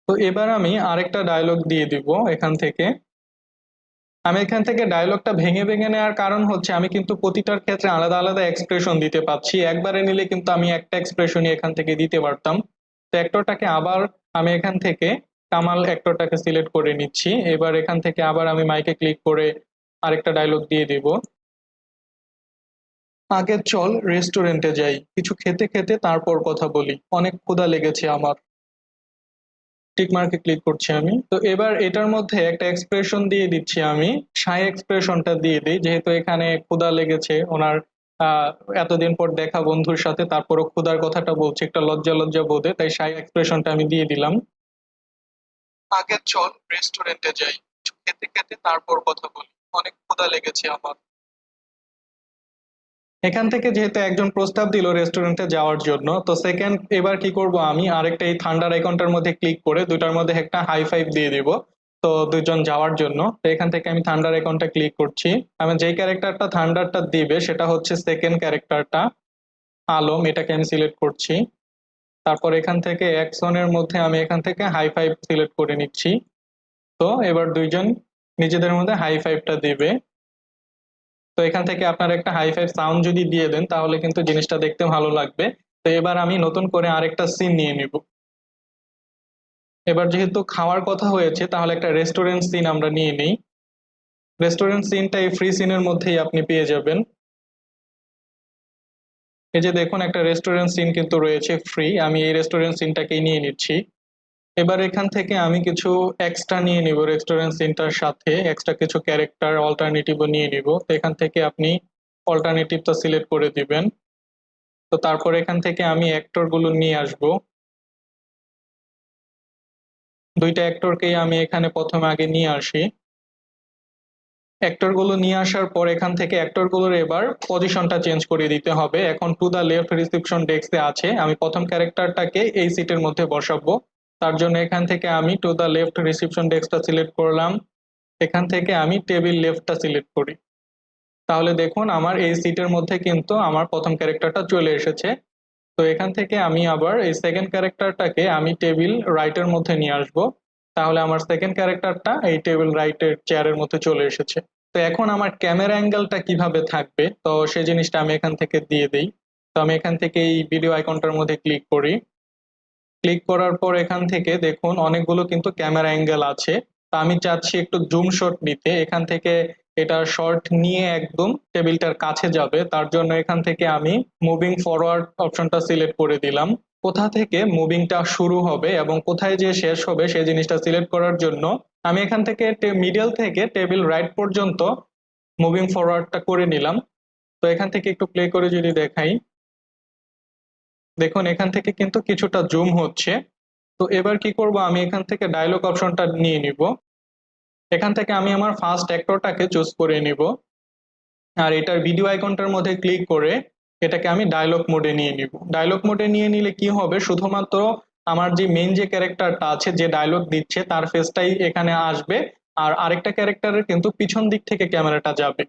তো এবার আমি আরেকটা ডায়লগ দিয়ে দিব এখান থেকে। আমি এখান থেকে ডায়লগটা ভেঙে ভেঙে নেওয়ার কারণ হচ্ছে আমি কিন্তু প্রতিটার ক্ষেত্রে আলাদা আলাদা এক্সপ্রেশন দিতে পাচ্ছি, একবারে নিলে কিন্তু আমি একটা এক্সপ্রেশনই এখান থেকে দিতে পারতাম। তো অ্যাক্টরটাকে আবার আমি এখান থেকে কামাল অ্যাক্টরটাকে সিলেক্ট করে নিচ্ছি। এবার এখান থেকে আবার আমি মাইকে ক্লিক করে আরেকটা ডায়লগ দিয়ে দিব। আগে চল রেস্টুরেন্টে যাই, কিছু খেতে খেতে তারপর কথা বলি, অনেক ক্ষুধা লেগেছে আমার। টিক মার্কে ক্লিক করছি আমি। তো এবার এটার মধ্যে একটা এক্সপ্রেশন দিয়ে দিচ্ছি আমি, সাই এক্সপ্রেশনটা দিয়ে দিই, যেহেতু এখানে ক্ষুধা লেগেছে ওনার। আহ এতদিন পর দেখা বন্ধুর সাথে, তারপরও ক্ষুধার কথাটা বলছে একটা লজ্জা লজ্জা বোধে, তাই সাই এক্সপ্রেশনটা আমি দিয়ে দিলাম। আগে চল রেস্টুরেন্টে যাই, কিছু খেতে খেতে তারপর কথা বলি, অনেক ক্ষুধা লেগেছে আমার। এখান থেকে যেহেতু একজন প্রস্তাব দিল রেস্টুরেন্টে যাওয়ার জন্য, তো সেকেন্ড এবার কি করব, আমি আরেকটা এই থান্ডার আইকনটার মধ্যে ক্লিক করে দুইটার মধ্যে একটা হাই ফাইভ দিয়ে দিব, তো দুইজন যাওয়ার জন্য। তো এখান থেকে আমি থান্ডার আইকনটা ক্লিক করছি। আমি যেই ক্যারেক্টারটা থান্ডারটা দিবে সেটা হচ্ছে সেকেন্ড ক্যারেক্টারটা আলম, এটাকে আমি সিলেক্ট করছি। তারপর এখান থেকে অ্যাকশনের মধ্যে আমি এখান থেকে হাই ফাইভ সিলেক্ট করে নিচ্ছি। তো এবার দুইজন নিজেদের মধ্যে হাই ফাইভটা দিবে। তো এখান থেকে আপনার একটা হাই ফাইভ সাউন্ড যদি দিয়ে দেন তাহলে কিন্তু জিনিসটা দেখতে ভালো লাগবে। তো এবার আমি নতুন করে আরেকটা সিন নিয়ে নিব। এবার যেহেতু খাওয়ার কথা হয়েছে তাহলে একটা রেস্টুরেন্ট সিন আমরা নিয়ে নিই। রেস্টুরেন্ট সিনটা এই ফ্রি সিনের মধ্যেই আপনি পেয়ে যাবেন। এই যে দেখুন একটা রেস্টুরেন্ট সিন কিন্তু রয়েছে ফ্রি, আমি এই রেস্টুরেন্ট সিনটাকেই নিয়ে নিচ্ছি। এবার এখান থেকে আমি কিছু এক্সট্রা নিয়ে নিব, রেস্টুরেন্ট সিনটার সাথে এক্সট্রা কিছু ক্যারেক্টার অল্টারনেটিভও নিয়ে নিব। তো এখান থেকে আপনি অল্টারনেটিভটা সিলেক্ট করে দিবেন। তো তারপর এখান থেকে আমি অ্যাক্টর গুলো নিয়ে আসব। দুইটা অ্যাক্টরকেই আমি এখানে প্রথমে আগে নিয়ে আসি। অ্যাক্টর গুলো নিয়ে আসার পর এখান থেকে অ্যাক্টর গুলোর এবার পজিশনটা চেঞ্জ করে দিতে হবে। এখন টু দা লেফট রিসেপশন ডেস্কে আছে, আমি প্রথম ক্যারেক্টারটাকে এই সিটের মধ্যে বসাবো। তার জন্য এখান থেকে আমি টু দা লেফট রিসেপশন ডেস্কটা সিলেক্ট করলাম। এখান থেকে আমি টেবিল লেফটটা সিলেক্ট করি। তাহলে দেখুন আমার এই সিটের মধ্যে কিন্তু আমার প্রথম ক্যারেক্টারটা চলে এসেছে। তো এখান থেকে আমি আবার এই সেকেন্ড ক্যারেক্টারটাকে আমি টেবিল রাইটের মধ্যে নিয়ে আসব। তাহলে আমার সেকেন্ড ক্যারেক্টারটা এই টেবিল রাইটের চেয়ারের মধ্যে চলে এসেছে। তো এখন আমার ক্যামেরা অ্যাঙ্গেলটা কিভাবে থাকবে, তো সেই জিনিসটা আমি এখান থেকে দিয়ে দিই। তো আমি এখান থেকে এই ভিডিও আইকনটার মধ্যে ক্লিক করি। ক্লিক করার পর এখান থেকে দেখুন অনেকগুলো কিন্তু ক্যামেরা অ্যাঙ্গেল আছে। তা আমি চাচ্ছি একটু জুম শট নিতে। এখান থেকে এটা শর্ট নিয়ে একদম টেবিলটার কাছে যাবে, তার জন্য এখান থেকে আমি মুভিং ফরওয়ার্ড অপশনটা সিলেক্ট করে দিলাম। কোথা থেকে মুভিংটা শুরু হবে এবং কোথায় যে শেষ হবে সেই জিনিসটা সিলেক্ট করার জন্য আমি এখান থেকে মিডল থেকে টেবিল রাইট পর্যন্ত মুভিং ফরওয়ার্ডটা করে নিলাম। তো এখান থেকে একটু প্লে করে যদি দেখাই, দেখুন এখান থেকে কিন্তু কিছুটা জুম হচ্ছে। তো এবার কি করব, আমি এখান থেকে ডায়লগ অপশনটা নিয়ে নিব। এখান থেকে আমি আমার ফার্স্ট অ্যাক্টরটাকে চুজ করে নিব, আর এটার ভিডিও আইকনটার মধ্যে ক্লিক করে এটাকে আমি ডায়লগ মোডে নিয়ে নিব। ডায়লগ মোডে নিয়ে নিলে কি হবে, শুধুমাত্র আমার যে মেইন যে ক্যারেক্টারটা আছে যে ডায়লগ দিচ্ছে তার ফেসটাই এখানে আসবে, আর আরেকটা ক্যারেক্টারের কিন্তু পিছন দিক থেকে ক্যামেরাটা যাবে।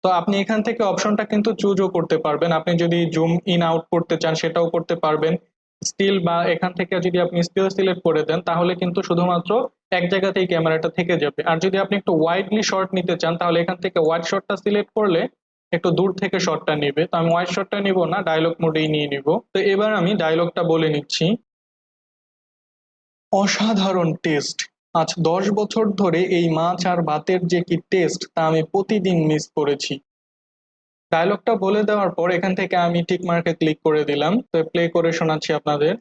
তো আপনি এখান থেকে অপশনটা কিন্তু চুজও করতে পারবেন, আপনি যদি জুম ইন আউট করতে চান সেটাও করতে পারবেন। স্টিল বা এখান থেকে যদি আপনি স্টিল সিলেক্ট করে দেন তাহলে কিন্তু শুধুমাত্র এক জায়গাতেই ক্যামেরাটা থেকে যাবে। আর যদি আপনি একটু ওয়াইডলি শট নিতে চান তাহলে এখান থেকে ওয়াইড শটটা সিলেক্ট করলে একটু দূর থেকে শটটা নিবে। তো আমি ওয়াইড শটটা নিব না, ডায়লগ মোডেই নিয়ে নিব। তো এবার আমি ডায়লগটা বলে নিচ্ছি। অসাধারণ টেস্ট, আজ 10 বছর ধরে এই মাছ আর ভাতের যে কি টেস্ট তা আমি প্রতিদিন মিস করেছি। ডায়লগটা বলে দেওয়ার পর এখান থেকে আমি টিক মার্কে ক্লিক করে দিলাম। তো প্লে করে শোনাচ্ছি আপনাদের।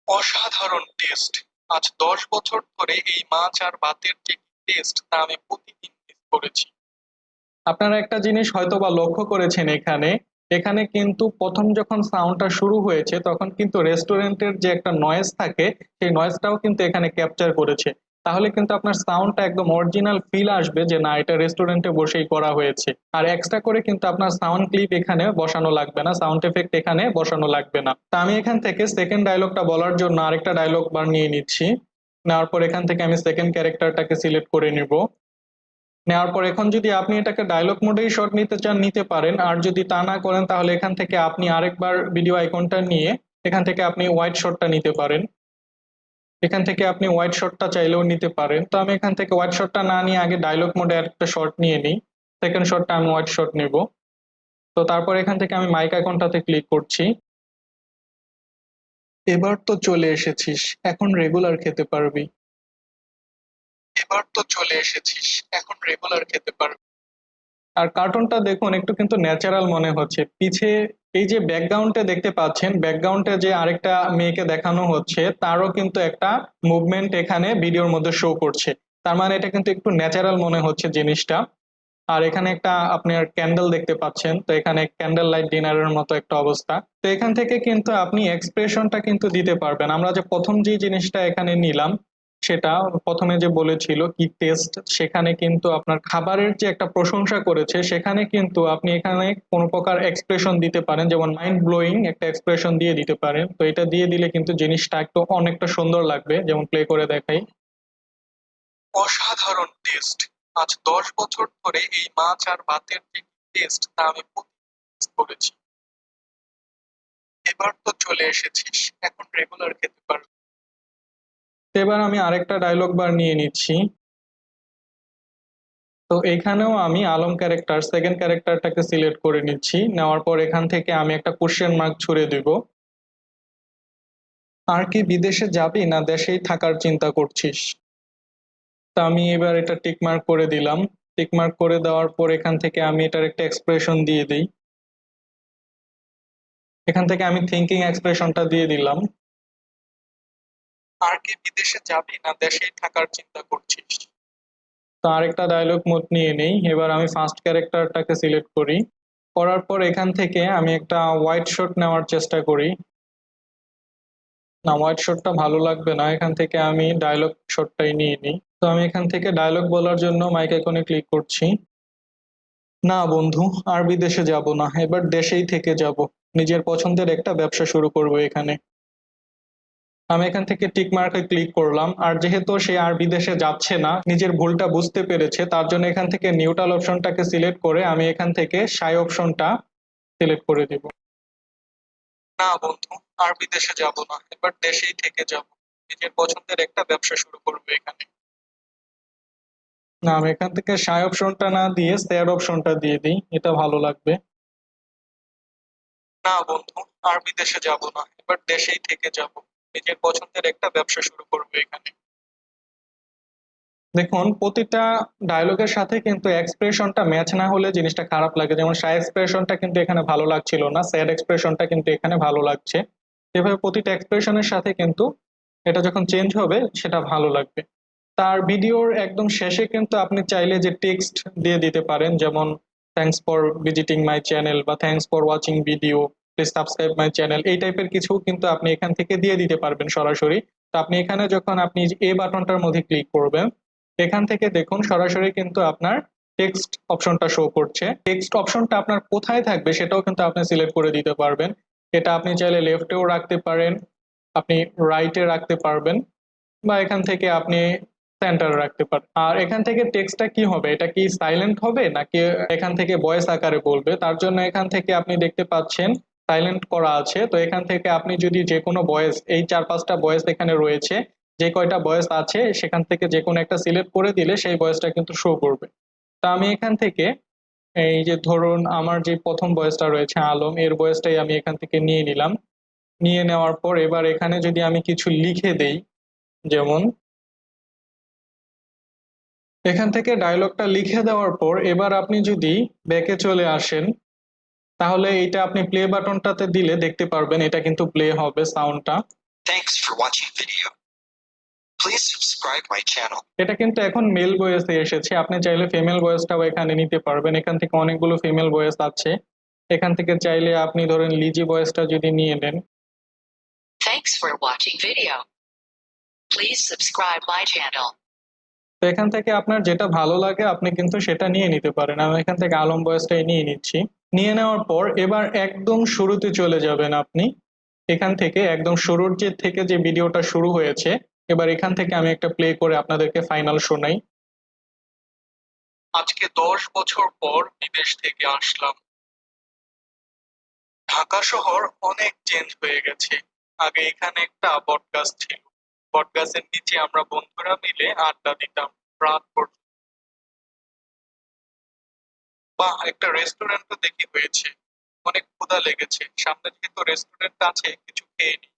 অসাধারণ টেস্ট, আজ 10 বছর ধরে এই মাছ আর ভাতের যে টেস্ট তা আমি প্রতিদিন মিস করেছি। আপনারা একটা জিনিস হয়তো বা লক্ষ্য করেছেন, এখানে এখানে কিন্তু প্রথম যখন সাউন্ডটা শুরু হয়েছে তখন কিন্তু রেস্টুরেন্টের যে একটা নয়েজ থাকে সেই নয়েজটাও কিন্তু এখানে ক্যাপচার করেছে। তাহলে কিন্তু আপনার সাউন্ডটা একদম অরিজিনাল ফিল আসবে যে না এটা রেস্টুরেন্টে বসেই করা হয়েছে। আর এক্সট্রা করে কিন্তু আপনার সাউন্ড ক্লিপ এখানে বসানো লাগবে না, সাউন্ড এফেক্ট এখানে বসানো লাগবে না। তা আমি এখান থেকে সেকেন্ড ডায়লগটা বলার জন্য আরেকটা ডায়লগ বানিয়ে নিচ্ছি। নেওয়ার পর এখান থেকে আমি সেকেন্ড ক্যারেক্টারটাকে সিলেক্ট করে নিব। নেওয়ার পর এখন যদি আপনি এটাকে ডায়লগ মোডেই শট নিতে চান নিতে পারেন, আর যদি তা না করেন তাহলে এখান থেকে আপনি আরেকবার ভিডিও আইকনটা নিয়ে এখান থেকে আপনি ওয়াইড শটটা নিতে পারেন। এখান থেকে আপনি ওয়াইড শটটা চাইলেও নিতে পারেন। তো আমি এখান থেকে ওয়াইড শটটা না নিয়ে আগে ডায়লগ মোডে আরেকটা শট নিয়ে নিই। সেকেন্ড শটটা আমি ওয়াইড শট নেব। তো তারপর এখান থেকে আমি মাইক আইকনটাতে ক্লিক করছি। এবার তো চলে এসেছিস, এখন রেগুলার খেতে পারবি। এবার তো চলে এসেছিস, এখন রেগুলার খেতে পারবি। আর কার্টুনটা দেখুন একটু কিন্তু ন্যাচারাল মনে হচ্ছে। পিছে এই যে ব্যাকগ্রাউন্ডে দেখতে পাচ্ছেন, ব্যাকগ্রাউন্ডে যে আরেকটা মেয়েকে দেখানো হচ্ছে তারও কিন্তু একটা মুভমেন্ট এখানে ভিডিওর মধ্যে শো করছে। তার মানে এটা কিন্তু একটু ন্যাচারাল মনে হচ্ছে জিনিসটা। আর এখানে একটা আপনার ক্যান্ডেল দেখতে পাচ্ছেন, তো এখানে ক্যান্ডেল লাইট ডিনারের মতো একটা অবস্থা। তো এখান থেকে কিন্তু আপনি এক্সপ্রেশনটা কিন্তু দিতে পারবেন। আমরা যে প্রথম যে জিনিসটা এখানে নিলাম সেটা প্রথমে যে বলেছিল কি টেস্ট, সেখানে কিন্তু আপনার খাবারের যে একটা প্রশংসা করেছে সেখানে কিন্তু আপনি এখানে কোনো প্রকার এক্সপ্রেশন দিতে পারেন, যেমন মাইন্ড ব্লোয়িং একটা এক্সপ্রেশন দিয়ে দিতে পারেন। তো এটা দিয়ে দিলে কিন্তু জিনিসটা একটু অনেকটা সুন্দর লাগবে। যেমন প্লে করে দেখাই। অসাধারণ টেস্ট, আজ 10 বছর ধরে এই মাছ আর ভাতের যে টেস্ট তা আমি প্রতিদিন মিস করেছি। এবার তো চলে এসেছিস, এখন রেগুলার খেতে পারবি। এবার আমি আরেকটা ডায়লগ বার নিয়ে নিচ্ছি। তো এখানেও আমি আলম ক্যারেক্টার সেকেন্ড ক্যারেক্টারটাকে সিলেক্ট করে নিচ্ছি। নেওয়ার পর এখান থেকে আমি একটা কোশ্চেন মার্ক ছুড়ে দিব। আর কি বিদেশে যাবি না দেশেই থাকার চিন্তা করছিস? তা আমি এবার এটা টিক মার্ক করে দিলাম। টিক মার্ক করে দেওয়ার পর এখান থেকে আমি এটার একটা এক্সপ্রেশন দিয়ে দিই। এখান থেকে আমি থিঙ্কিং এক্সপ্রেশনটা দিয়ে দিলাম। আর কি বিদেশে যাবি না দেশেই থাকার চিন্তা করছিস? তো আরেকটা ডায়লগ মোড নিয়ে নেই। এবার আমি ফার্স্ট ক্যারেক্টারটাকে সিলেক্ট করি। করার পর এখান থেকে আমি একটা হোয়াইট শট নেওয়ার চেষ্টা করি। না, হোয়াইট শটটা ভালো লাগবে না, এখান থেকে আমি ডায়লগ শটটাই নিয়ে নিই। তো আমি এখান থেকে ডায়লগ বলার জন্য মাইক আইকনে ক্লিক করছি। না বন্ধু, আর বিদেশে যাব না, এবার দেশেই থেকে যাব। নিজের পছন্দের একটা ব্যবসা শুরু করব এখানে। আমি এখান থেকে টিক মার্কে ক্লিক করলাম, আর যেহেতু সে আর বিদেশে যাচ্ছে না, নিজের ভুলটা বুঝতে পেরেছে, তার জন্য এখান থেকে নিউট্রাল অপশনটাকে সিলেক্ট করে আমি এখান থেকে সাই অপশনটা সিলেক্ট করে দিব। না বন্ধু, আর বিদেশে যাব না, এবার দেশেই থেকে যাব। নিজের পছন্দের একটা ব্যবসা শুরু করব এখানে। না, আমি এখান থেকে সাই অপশনটা না দিয়ে স্যার অপশনটা দিয়ে দিই, এটা ভালো লাগবে। না বন্ধু, আর বিদেশে যাব না, এবার দেশেই থেকে যাব। নিজের পছন্দের একটা ব্যবসা শুরু করব এখানে। দেখুন, প্রতিটা ডায়লগের সাথে কিন্তু এক্সপ্রেশনটা ম্যাচ না হলে জিনিসটা খারাপ লাগে। যেমন সাই এক্সপ্রেশনটা কিন্তু এখানে ভালো লাগছিল না, স্যাড এক্সপ্রেশনটা কিন্তু এখানে ভালো লাগছে। এভাবে প্রতিটা এক্সপ্রেশনের সাথে কিন্তু এটা যখন চেঞ্জ হবে সেটা ভালো লাগবে। তার ভিডিওর একদম শেষে কিন্তু আপনি চাইলে যে টেক্সট দিয়ে দিতে পারেন, যেমন thanks for visiting my channel বা thanks for watching video, please subscribe my channel, এই টাইপের কিছু কিন্তু আপনি এখান থেকে দিয়ে দিতে পারবেন সরাসরি। তো আপনি এখানে যখন আপনি এ বাটনটার মধ্যে ক্লিক করবেন, এখান থেকে দেখুন সরাসরি কিন্তু আপনার টেক্সট অপশনটা শো করছে। টেক্সট অপশনটা আপনার কোথায় থাকবে সেটাও কিন্তু আপনি সিলেক্ট করে দিতে পারবেন। এটা আপনি চাইলে লেফটেও রাখতে পারেন, আপনি রাইটে রাখতে পারবেন, বা এখান থেকে আপনি সেন্টারে রাখতে পারেন। আর এখান থেকে টেক্সটটা কি হবে, এটা কি সাইলেন্ট হবে নাকি এখান থেকে ভয়েস আকারে বলবে, তার জন্য এখান থেকে আপনি দেখতে পাচ্ছেন সাইলেন্ট করা আছে। তো এখান থেকে আপনি যদি যে কোনো ভয়েস, এই 4-5টা ভয়েস এখানে রয়েছে, যে কয়টা ভয়েস আছে সেখান থেকে যে কোনো একটা সিলেক্ট করে দিলে সেই ভয়েসটা কিন্তু শো করবে। তো আমি এখান থেকে এই যে ধরুন আমার যে প্রথম ভয়েসটা রয়েছে আলম, এর ভয়েসটাই আমি এখান থেকে নিয়ে নিলাম। নিয়ে নেওয়ার পর এবার এখানে যদি আমি কিছু লিখে দেই, যেমন এখান থেকে ডায়লগটা লিখে দেওয়ার পর এবার আপনি যদি ব্যাকে চলে আসেন, তাহলে এটা আপনি প্লে বাটনটাতে দিলে দেখতে পারবেন এটা কিন্তু প্লে হবে সাউন্ডটা। Thanks for watching video. Please subscribe my channel. এটা কিন্তু এখন মেল ভয়েসে এসেছে, আপনি চাইলে ফিমেল ভয়েসটাও এখানে নিতে পারবেন। এখান থেকে অনেকগুলো ফিমেল ভয়েস আছে, এখান থেকে চাইলে আপনি ধরেন লিজি ভয়েসটা যদি নিয়ে নেন। Thanks for watching video. Please subscribe my channel. তো এখান থেকে আপনার যেটা ভালো লাগে আপনি কিন্তু সেটা নিয়ে নিতে পারেন। আমি এখান থেকে আলম ভয়েসটাই নিয়ে নিচ্ছি। নিয়ে নেওয়ার পর এবার একদম শুরুতে চলে যাবেন আপনি। এখান থেকে একদম শুরুর থেকে যে ভিডিওটা শুরু হয়েছে, এবার এখান থেকে আমি একটা প্লে করে আপনাদেরকে ফাইনাল শোনাই। আজকে 10 বছর পর বিদেশ থেকে আসলাম। ঢাকা শহর অনেক চেঞ্জ হয়ে গেছে। আগে এখানে একটা বটগাছ ছিল, বটগাছের নিচে আমরা বন্ধুরা মিলে আড্ডা দিতাম রাত পর্যন্ত। বাহ, একটা রেস্টুরেন্টও দেখি হয়েছে। অনেক ক্ষুধা লেগেছে, সামনে যেহেতু রেস্টুরেন্ট আছে কিছু খেয়ে নি।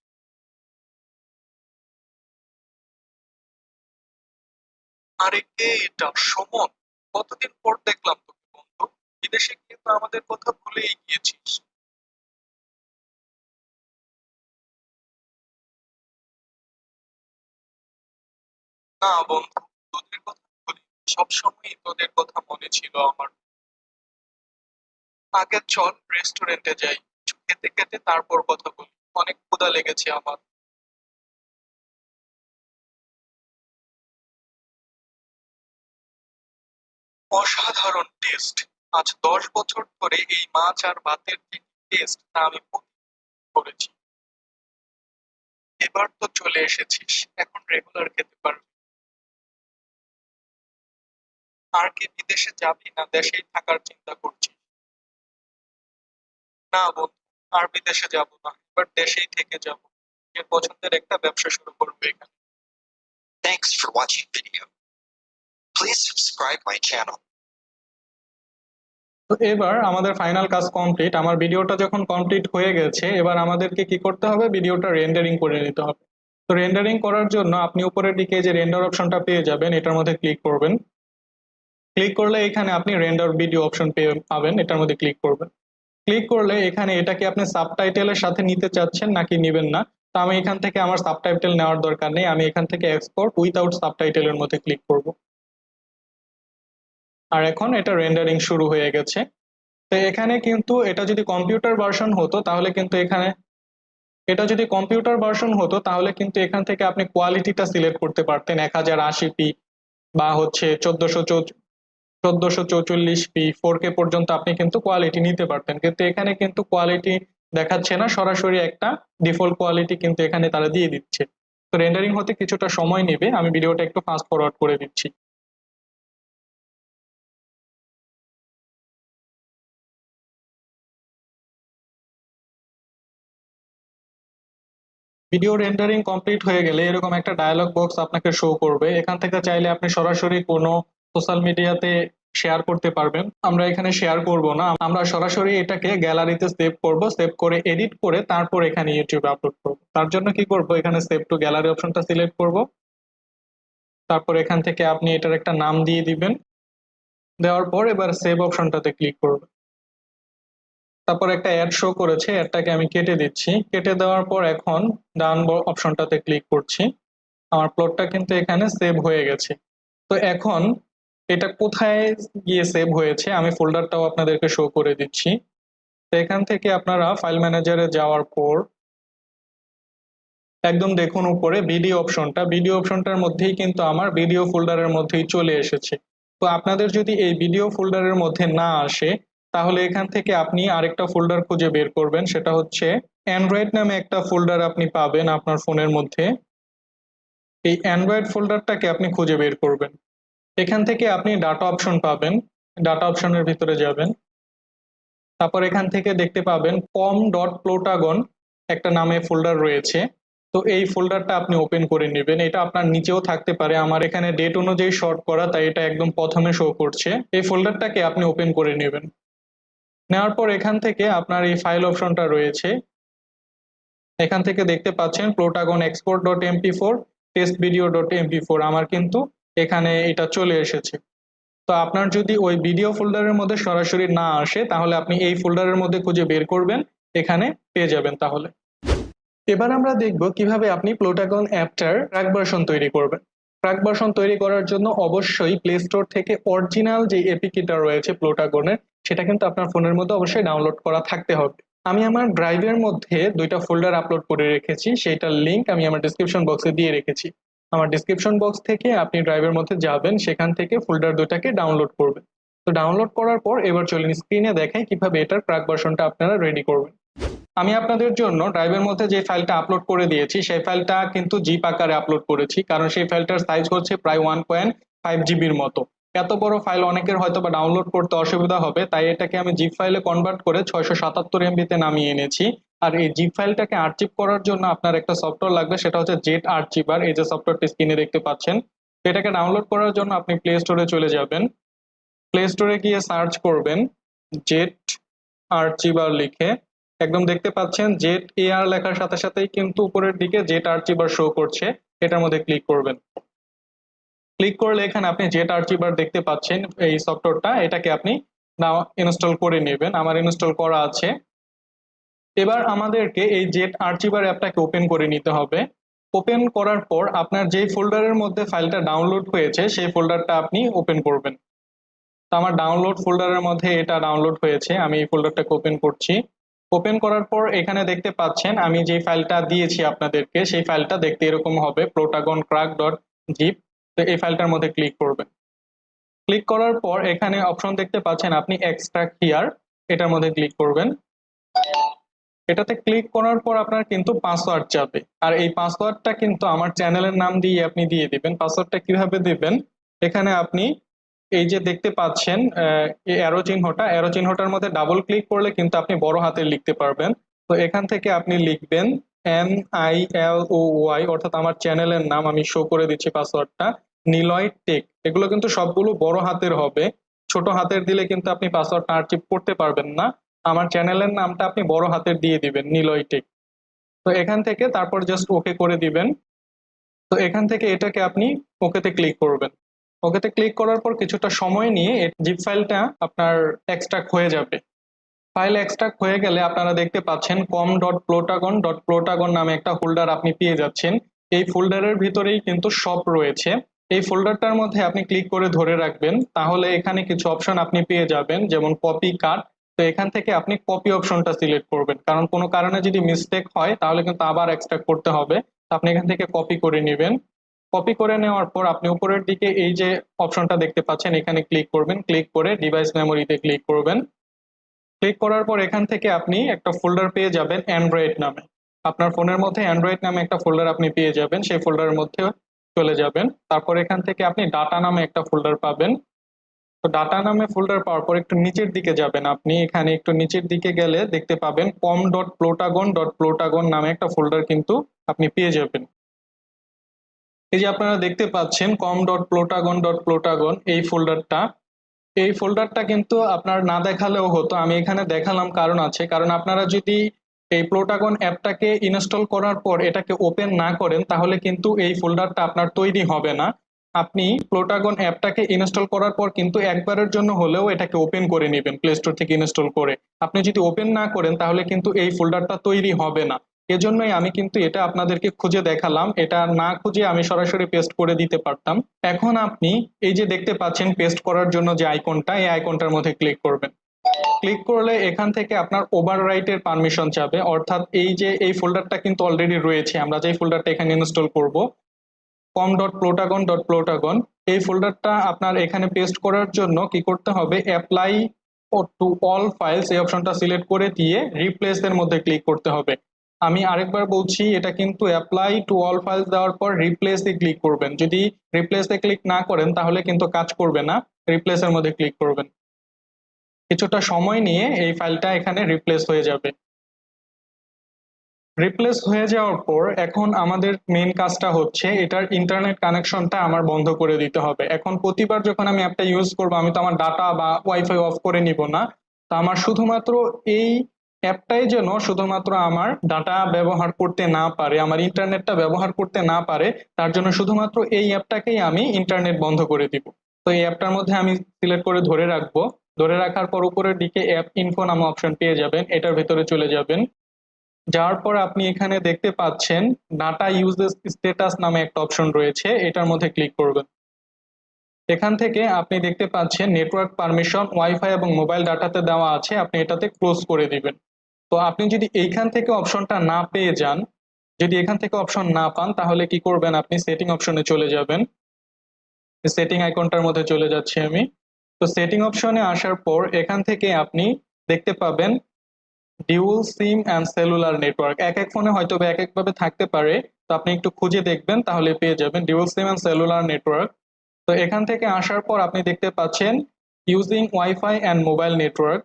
আরে কে এটা? সুমন, কতদিন পর দেখলাম তোকে বন্ধু। বিদেশে গিয়ে তো আমাদের কথা ভুলেই গিয়েছিস। না বন্ধু, তোদের কথা বলি, সবসময়ই তোদের কথা মনে ছিল আমার। আগে চল রেস্টুরেন্টে যাই, কিছু খেতে খেতে তারপর কথা বলি, অনেক ক্ষুধা লেগেছে আমার। অসাধারণ টেস্ট। আজ 10 বছর ধরে এই মাছ আর ভাতের যে টেস্ট তা আমি করেছি। এবার তো চলে এসেছিস, এখন রেগুলার খেতে পারবি। আর কি বিদেশে যাবি না দেশেই থাকার চিন্তা করছিস? না বন্ধু, আর বিদেশে যাব না, এবার দেশেই থেকে যাব। নিজের পছন্দের একটা ব্যবসা শুরু করবো এখানে। Thanks for watching video. Please subscribe my channel. তো এবার আমাদের ফাইনাল কাজ কমপ্লিট। আমার ভিডিওটা যখন কমপ্লিট হয়ে গেছে, এবার আমাদেরকে কি করতে হবে, ভিডিওটা রেন্ডারিং করে নিতে হবে। তো রেন্ডারিং করার জন্য আপনি উপরের দিকে যে রেন্ডার অপশনটা পেয়ে যাবেন, এটার মধ্যে ক্লিক করবেন। ক্লিক করলে এখানে আপনি রেন্ডার ভিডিও অপশন পেয়ে পাবেন, এটার মধ্যে ক্লিক করবেন। ক্লিক করলে এখানে এটাকে আপনি সাবটাইটেলের সাথে নিতে চাচ্ছেন নাকি নিবেন না। তো আমি এখান থেকে আমার সাবটাইটেল নেওয়ার দরকার নেই, আমি এখান থেকে এক্সপোর্ট উইথাউট সাবটাইটেলের মধ্যে ক্লিক করব। আর এখন এটা রেন্ডারিং শুরু হয়ে গেছে। তো এখানে কিন্তু এটা যদি কম্পিউটার ভার্সন হতো তাহলে কিন্তু এখানে, এটা যদি কম্পিউটার ভার্সন হতো তাহলে কিন্তু এখান থেকে আপনি কোয়ালিটিটা সিলেক্ট করতে পারতেন 1080p বা হচ্ছে 1444p 4K পর্যন্ত আপনি কিন্তু কোয়ালিটি নিতে পারতেন, কিন্তু এখানে কিন্তু কোয়ালিটি দেখাচ্ছে না, সরাসরি একটা ডিফল্ট কোয়ালিটি কিন্তু এখানে তারা দিয়ে দিচ্ছে। তো রেন্ডারিং হতে কিছুটা সময় নেবে, আমি ভিডিওটা একটু ফাস্ট ফরওয়ার্ড করে দিচ্ছি। ভিডিও রেন্ডারিং কমপ্লিট হয়ে গেলে এরকম একটা ডায়ালগ বক্স আপনাকে শো করবে, এখান থেকে চাইলে আপনি সরাসরি কোনো সোশ্যাল মিডিয়াতে শেয়ার করতে পারবেন। আমরা এখানে শেয়ার করব না, আমরা সরাসরি এটাকে গ্যালারিতে সেভ করব, সেভ করে এডিট করে তারপর এখানে ইউটিউবে আপলোড করব। তার জন্য কি করব, এখানে সেভ টু গ্যালারি অপশনটা সিলেক্ট করব, তারপর এখান থেকে আপনি এটার একটা নাম দিয়ে দিবেন, দেওয়ার পর এবার সেভ অপশনটাতে ক্লিক করব। তারপর একটা অ্যাড শো করেছে, অ্যাডটাকে আমি কেটে দিচ্ছি, কেটে দেওয়ার পর এখন ডান অপশনটাতে ক্লিক করছি। আমার প্লটটা কিন্তু এখানে সেভ হয়ে গেছে। তো এখন এটা কোথায় গিয়ে সেভ হয়েছে আমি ফোল্ডারটাও আপনাদেরকে শো করে দিচ্ছি। তো এখান থেকে আপনারা ফাইল ম্যানেজারে যাওয়ার পর একদম দেখুন উপরে ভিডিও অপশনটার মধ্যেই কিন্তু আমার ভিডিও ফোল্ডারের মধ্যেই চলে এসেছে। তো আপনাদের যদি এই ভিডিও ফোল্ডারের মধ্যে না আসে, তাহলে এখান থেকে আপনি আরেকটা ফোল্ডার খুঁজে বের করবেন, সেটা হচ্ছে অ্যান্ড্রয়েড নামে একটা ফোল্ডার আপনি পাবেন আপনার ফোনের মধ্যে। এই অ্যান্ড্রয়েড ফোল্ডারটাকে আপনি খুঁজে বের করবেন, এখান থেকে আপনি ডাটা অপশন পাবেন, ডাটা অপশনের ভিতরে যাবেন, তারপর এখান থেকে দেখতে পাবেন com.plotagon একটা নামে ফোল্ডার রয়েছে। তো এই ফোল্ডারটা আপনি ওপেন করে নেবেন, এটা আপনার নিচেও থাকতে পারে, আমার এখানে ডেট অনুযায়ী শর্ট করা তাই এটা একদম প্রথমে শো করছে। এই ফোল্ডারটাকে আপনি ওপেন করে নেবেন, নেওয়ার পর এখান থেকে আপনার এই ফাইল অপশনটা রয়েছে, এখান থেকে দেখতে পাচ্ছেন plotagon export.mp4 testvideo.mp4, আমার কিন্তু এখানে এটা চলে এসেছে। তো আপনার যদি ওই ভিডিও ফোল্ডারের মধ্যে সরাসরি না আসে, তাহলে আপনি এই ফোল্ডারের মধ্যে খুঁজে বের করবেন, এখানে পেয়ে যাবেন। তাহলে এবার আমরা দেখব কিভাবে আপনি প্লোটাগন অ্যাপটার ক্র্যাক ভার্সন তৈরি করবেন। ক্র্যাক ভার্সন তৈরি করার জন্য অবশ্যই প্লে স্টোর থেকে অরিজিনাল যে এপিকেটা রয়েছে প্লোটাগনের, সেটা কিন্তু আপনার ফোনের মধ্যে অবশ্যই ডাউনলোড করা থাকতে হবে। আমি আমার ড্রাইভের মধ্যে দুইটা ফোল্ডার আপলোড করে রেখেছি, সেইটার লিংক আমি আমার ডিসক্রিপশন বক্সে দিয়ে রেখেছি। আমার ডিসক্রিপশন বক্স থেকে আপনি ড্রাইভের মধ্যে যাবেন, সেখান থেকে ফোল্ডার দুটাকে ডাউনলোড করবেন। তো ডাউনলোড করার পর এবার চলুন স্ক্রিনে দেখাই কিভাবে এটার ক্র্যাক ভার্সনটা আপনারা রেডি করবেন। আমি আপনাদের জন্য ড্রাইভের মধ্যে যে ফাইলটা আপলোড করে দিয়েছি সেই ফাইলটা কিন্তু জিপ আকারে আপলোড করেছি, কারণ সেই ফাইলটার সাইজ হচ্ছে প্রায় 1.5 জিবির মতো। এত বড় ফাইল অনেকের হয়তো বা ডাউনলোড করতে অসুবিধা হবে, তাই এটাকে আমি জিপ ফাইলে কনভার্ট করে 677 এমবিতে নামিয়ে এনেছি। আর এই জিপ ফাইলটাকে আর্চিভ করার জন্য আপনার একটা সফটওয়্যার লাগবে, সেটা হচ্ছে জেট আর্চিভার। এই যে সফটওয়্যারটি স্ক্রিনে দেখতে পাচ্ছেন, এটাকে ডাউনলোড করার জন্য আপনি প্লে স্টোরে চলে যাবেন, প্লে স্টোরে গিয়ে সার্চ করবেন জেট আর্চিভার লিখে, একদম দেখতে পাচ্ছেন জেট এআর লেখার সাথে সাথেই কিন্তু উপরের দিকে জেট আর্চিভার শো করছে, এটার মধ্যে ক্লিক করবেন। ক্লিক করলে এখানে আপনি জেট আর্চিভার দেখতে পাচ্ছেন, এই সফটওয়্যারটা, এটাকে আপনি ইনস্টল করে নেবেন। আমার ইনস্টল করা আছে। এবার আমাদেরকে এই জেট আর্চিভার অ্যাপটাকে ওপেন করে নিতে হবে। ওপেন করার পর আপনার যেই ফোল্ডারের মধ্যে ফাইলটা ডাউনলোড হয়েছে সেই ফোল্ডারটা আপনি ওপেন করবেন। তো আমার ডাউনলোড ফোল্ডারের মধ্যে এটা ডাউনলোড হয়েছে, আমি এই ফোল্ডারটাকে ওপেন করছি। ওপেন করার পর এখানে দেখতে পাচ্ছেন আমি যে ফাইলটা দিয়েছি আপনাদেরকে, সেই ফাইলটা দেখতে এরকম হবে, plotagoncrack.zip। তো এই ফাইলটার মধ্যে ক্লিক করবেন। ক্লিক করার পর এখানে অপশন দেখতে পাচ্ছেন আপনি এক্সট্রাক্ট হিয়ার, এটার মধ্যে ক্লিক করবেন। এটাতে ক্লিক করার পর আপনার কিন্তু পাসওয়ার্ড যাবে, আর এই পাসওয়ার্ডটা কিন্তু আমার চ্যানেলের নাম দিয়ে আপনি দিয়ে দিবেন। পাসওয়ার্ডটা কিভাবে দিবেন, এখানে আপনি এই যে দেখতে পাচ্ছেন অ্যারো চিহ্নটার মধ্যে ডাবল ক্লিক করলে কিন্তু আপনি বড় হাতের লিখতে পারবেন। তো এখান থেকে আপনি লিখবেন NILOY, অর্থাৎ আমার চ্যানেলের নাম, আমি শো করে দিচ্ছি পাসওয়ার্ডটা, নিলয় টেক। এগুলো কিন্তু সবগুলো বড় হাতের হবে, ছোট হাতের দিলে কিন্তু আপনি পাসওয়ার্ডটা আর্চিভ করতে পারবেন না। আমার চ্যানেলের নামটা আপনি বড় হাতের দিয়ে দিবেন, নিলয় টেক। তো এখান থেকে তারপর জাস্ট ওকে করে দিবেন। তো এখান থেকে এটাকে আপনি ওকেতে ক্লিক করবেন। ওকেতে ক্লিক করার পর কিছুটা সময় নিয়ে জিপ ফাইলটা আপনার এক্সট্রাক্ট হয়ে যাবে। ফাইল এক্সট্রাক্ট হয়ে গেলে আপনারা দেখতে পাচ্ছেন com.plotagon নামে একটা ফোল্ডার আপনি পেয়ে যাচ্ছেন। এই ফোল্ডারের ভিতরেই কিন্তু সব রয়েছে। এই ফোল্ডারটার মধ্যে আপনি ক্লিক করে ধরে রাখবেন, তাহলে এখানে কিছু অপশন আপনি পেয়ে যাবেন, যেমন কপি কাট। তো এখান থেকে আপনি কপি অপশনটা সিলেক্ট করবেন, কারণ কোনো কারণে যদি মিস্টেক হয় তাহলে কিন্তু আবার এক্সট্রাক্ট করতে হবে। আপনি এখান থেকে কপি করে নেবেন। কপি করে নেওয়ার পর আপনি উপরের দিকে এই যে অপশনটা দেখতে পাচ্ছেন এখানে ক্লিক করবেন, ক্লিক করে ডিভাইস মেমোরিতে ক্লিক করবেন। ক্লিক করার পর এখান থেকে আপনি একটা ফোল্ডার পেয়ে যাবেন অ্যান্ড্রয়েড নামে। আপনার ফোনের মধ্যে অ্যান্ড্রয়েড নামে একটা ফোল্ডার আপনি পেয়ে যাবেন, সেই ফোল্ডারের মধ্যে চলে যাবেন। তারপর এখান থেকে আপনি ডাটা নামে একটা ফোল্ডার পাবেন। তো ডাটা নামে ফোল্ডার পাওয়ার পর একটু নিচের দিকে যাবেন, আপনি এখানে একটু নিচের দিকে গেলে দেখতে পাবেন com.plotagon নামে একটা ফোল্ডার কিন্তু আপনি পেয়ে যাবেন। এই যে আপনারা দেখতে পাচ্ছেন com.plotagon এই ফোল্ডারটা কিন্তু আপনার না দেখালেও হতো, আমি এখানে দেখালাম কারণ আছে, কারণ আপনারা যদি এই প্লোটাগন অ্যাপটাকে ইনস্টল করার পর এটাকে ওপেন না করেন তাহলে কিন্তু এই ফোল্ডারটা আপনার তৈরি হবে না। আপনি প্লোটাগন অ্যাপটাকে ইনস্টল করার পর কিন্তু একবারের জন্য হলেও এটাকে ওপেন করে নেবেন প্লে স্টোর থেকে ইনস্টল করে। আপনি যদি ওপেন না করেন তাহলে কিন্তু এই ফোল্ডারটা তৈরি হবে না। এজন্যই আমি কিন্তু এটা আপনাদেরকে খুঁজে দেখালাম, এটা না খুঁজে আমি সরাসরি পেস্ট করে দিতে পারতাম। এখন আপনি এই যে দেখতে পাচ্ছেন পেস্ট করার জন্য যে আইকনটা, এই আইকনটার মধ্যে ক্লিক করবেন। ক্লিক করলে এখান থেকে আপনার ওভাররাইটের পারমিশন চাবে, অর্থাৎ এই যে এই ফোল্ডারটা কিন্তু অলরেডি রয়েছে, আমরা যে ফোল্ডারটা এখানে ইনস্টল করব com.plotagon এই ফোল্ডারটা আপনার এখানে পেস্ট করার জন্য কি করতে হবে, অ্যাপ্লাই টু অল ফাইলস এই অপশনটা সিলেক্ট করে দিয়ে রিপ্লেস এর মধ্যে ক্লিক করতে হবে। আমি আরেকবার বলছি, এটা কিন্তু অ্যাপ্লাই টু অল ফাইলস দেওয়ার পর রিপ্লেস এ ক্লিক করবেন। যদি রিপ্লেস এ ক্লিক না করেন তাহলে কিন্তু কাজ করবে না, রিপ্লেস এর মধ্যে ক্লিক করবেন। কিছুটা সময় নিয়ে এই ফাইলটা এখানে রিপ্লেস হয়ে যাবে। রিপ্লেস হয়ে যাওয়ার পর এখন আমাদের মেইন কাজটা হচ্ছে এটার ইন্টারনেট কানেকশনটা আমার বন্ধ করে দিতে হবে। এখন প্রতিবার যখন আমি অ্যাপটা ইউজ করব আমি তো আমার ডাটা বা ওয়াইফাই অফ করে নিব না, তো আমার শুধুমাত্র এই অ্যাপটাই যেন শুধুমাত্র আমার ডাটা ব্যবহার করতে না পারে, আমার ইন্টারনেটটা ব্যবহার করতে না পারে, তার জন্য শুধুমাত্র এই অ্যাপটাকেই আমি ইন্টারনেট বন্ধ করে দিব। তো এই অ্যাপটার মধ্যে আমি সিলেক্ট করে ধরে রাখবো। ধরে রাখার পর উপরের দিকে অ্যাপ ইনফো নামে অপশন পেয়ে যাবেন, এটার ভিতরে চলে যাবেন। যাওয়ার পর আপনি এখানে দেখতে পাচ্ছেন ডাটা ইউজেস স্ট্যাটাস নামে একটা অপশন রয়েছে, এটার মধ্যে ক্লিক করবেন। এখান থেকে আপনি দেখতে পাচ্ছেন নেটওয়ার্ক পারমিশন ওয়াইফাই এবং মোবাইল ডাটাতে দেওয়া আছে, আপনি এটাতে ক্লোজ করে দিবেন। তো আপনি যদি এইখান থেকে অপশনটা না পেয়ে যান, যদি এখান থেকে অপশন না পান তাহলে কি করবেন, আপনি সেটিং অপশনে চলে যাবেন। সেটিং আইকনটার মধ্যে চলে যাচ্ছি আমি। তো সেটিং অপশনে আসার পর এখান থেকে আপনি দেখতে পাবেন dual SIM and cellular network. এক এক ফোনে হয়তো এক একভাবে থাকতে পারে, তো আপনি একটু খুঁজে দেখবেন তাহলে পেয়ে যাবেন dual SIM and cellular network. তো এখান থেকে আসার পর আপনি দেখতে পাচ্ছেন using wifi and mobile network,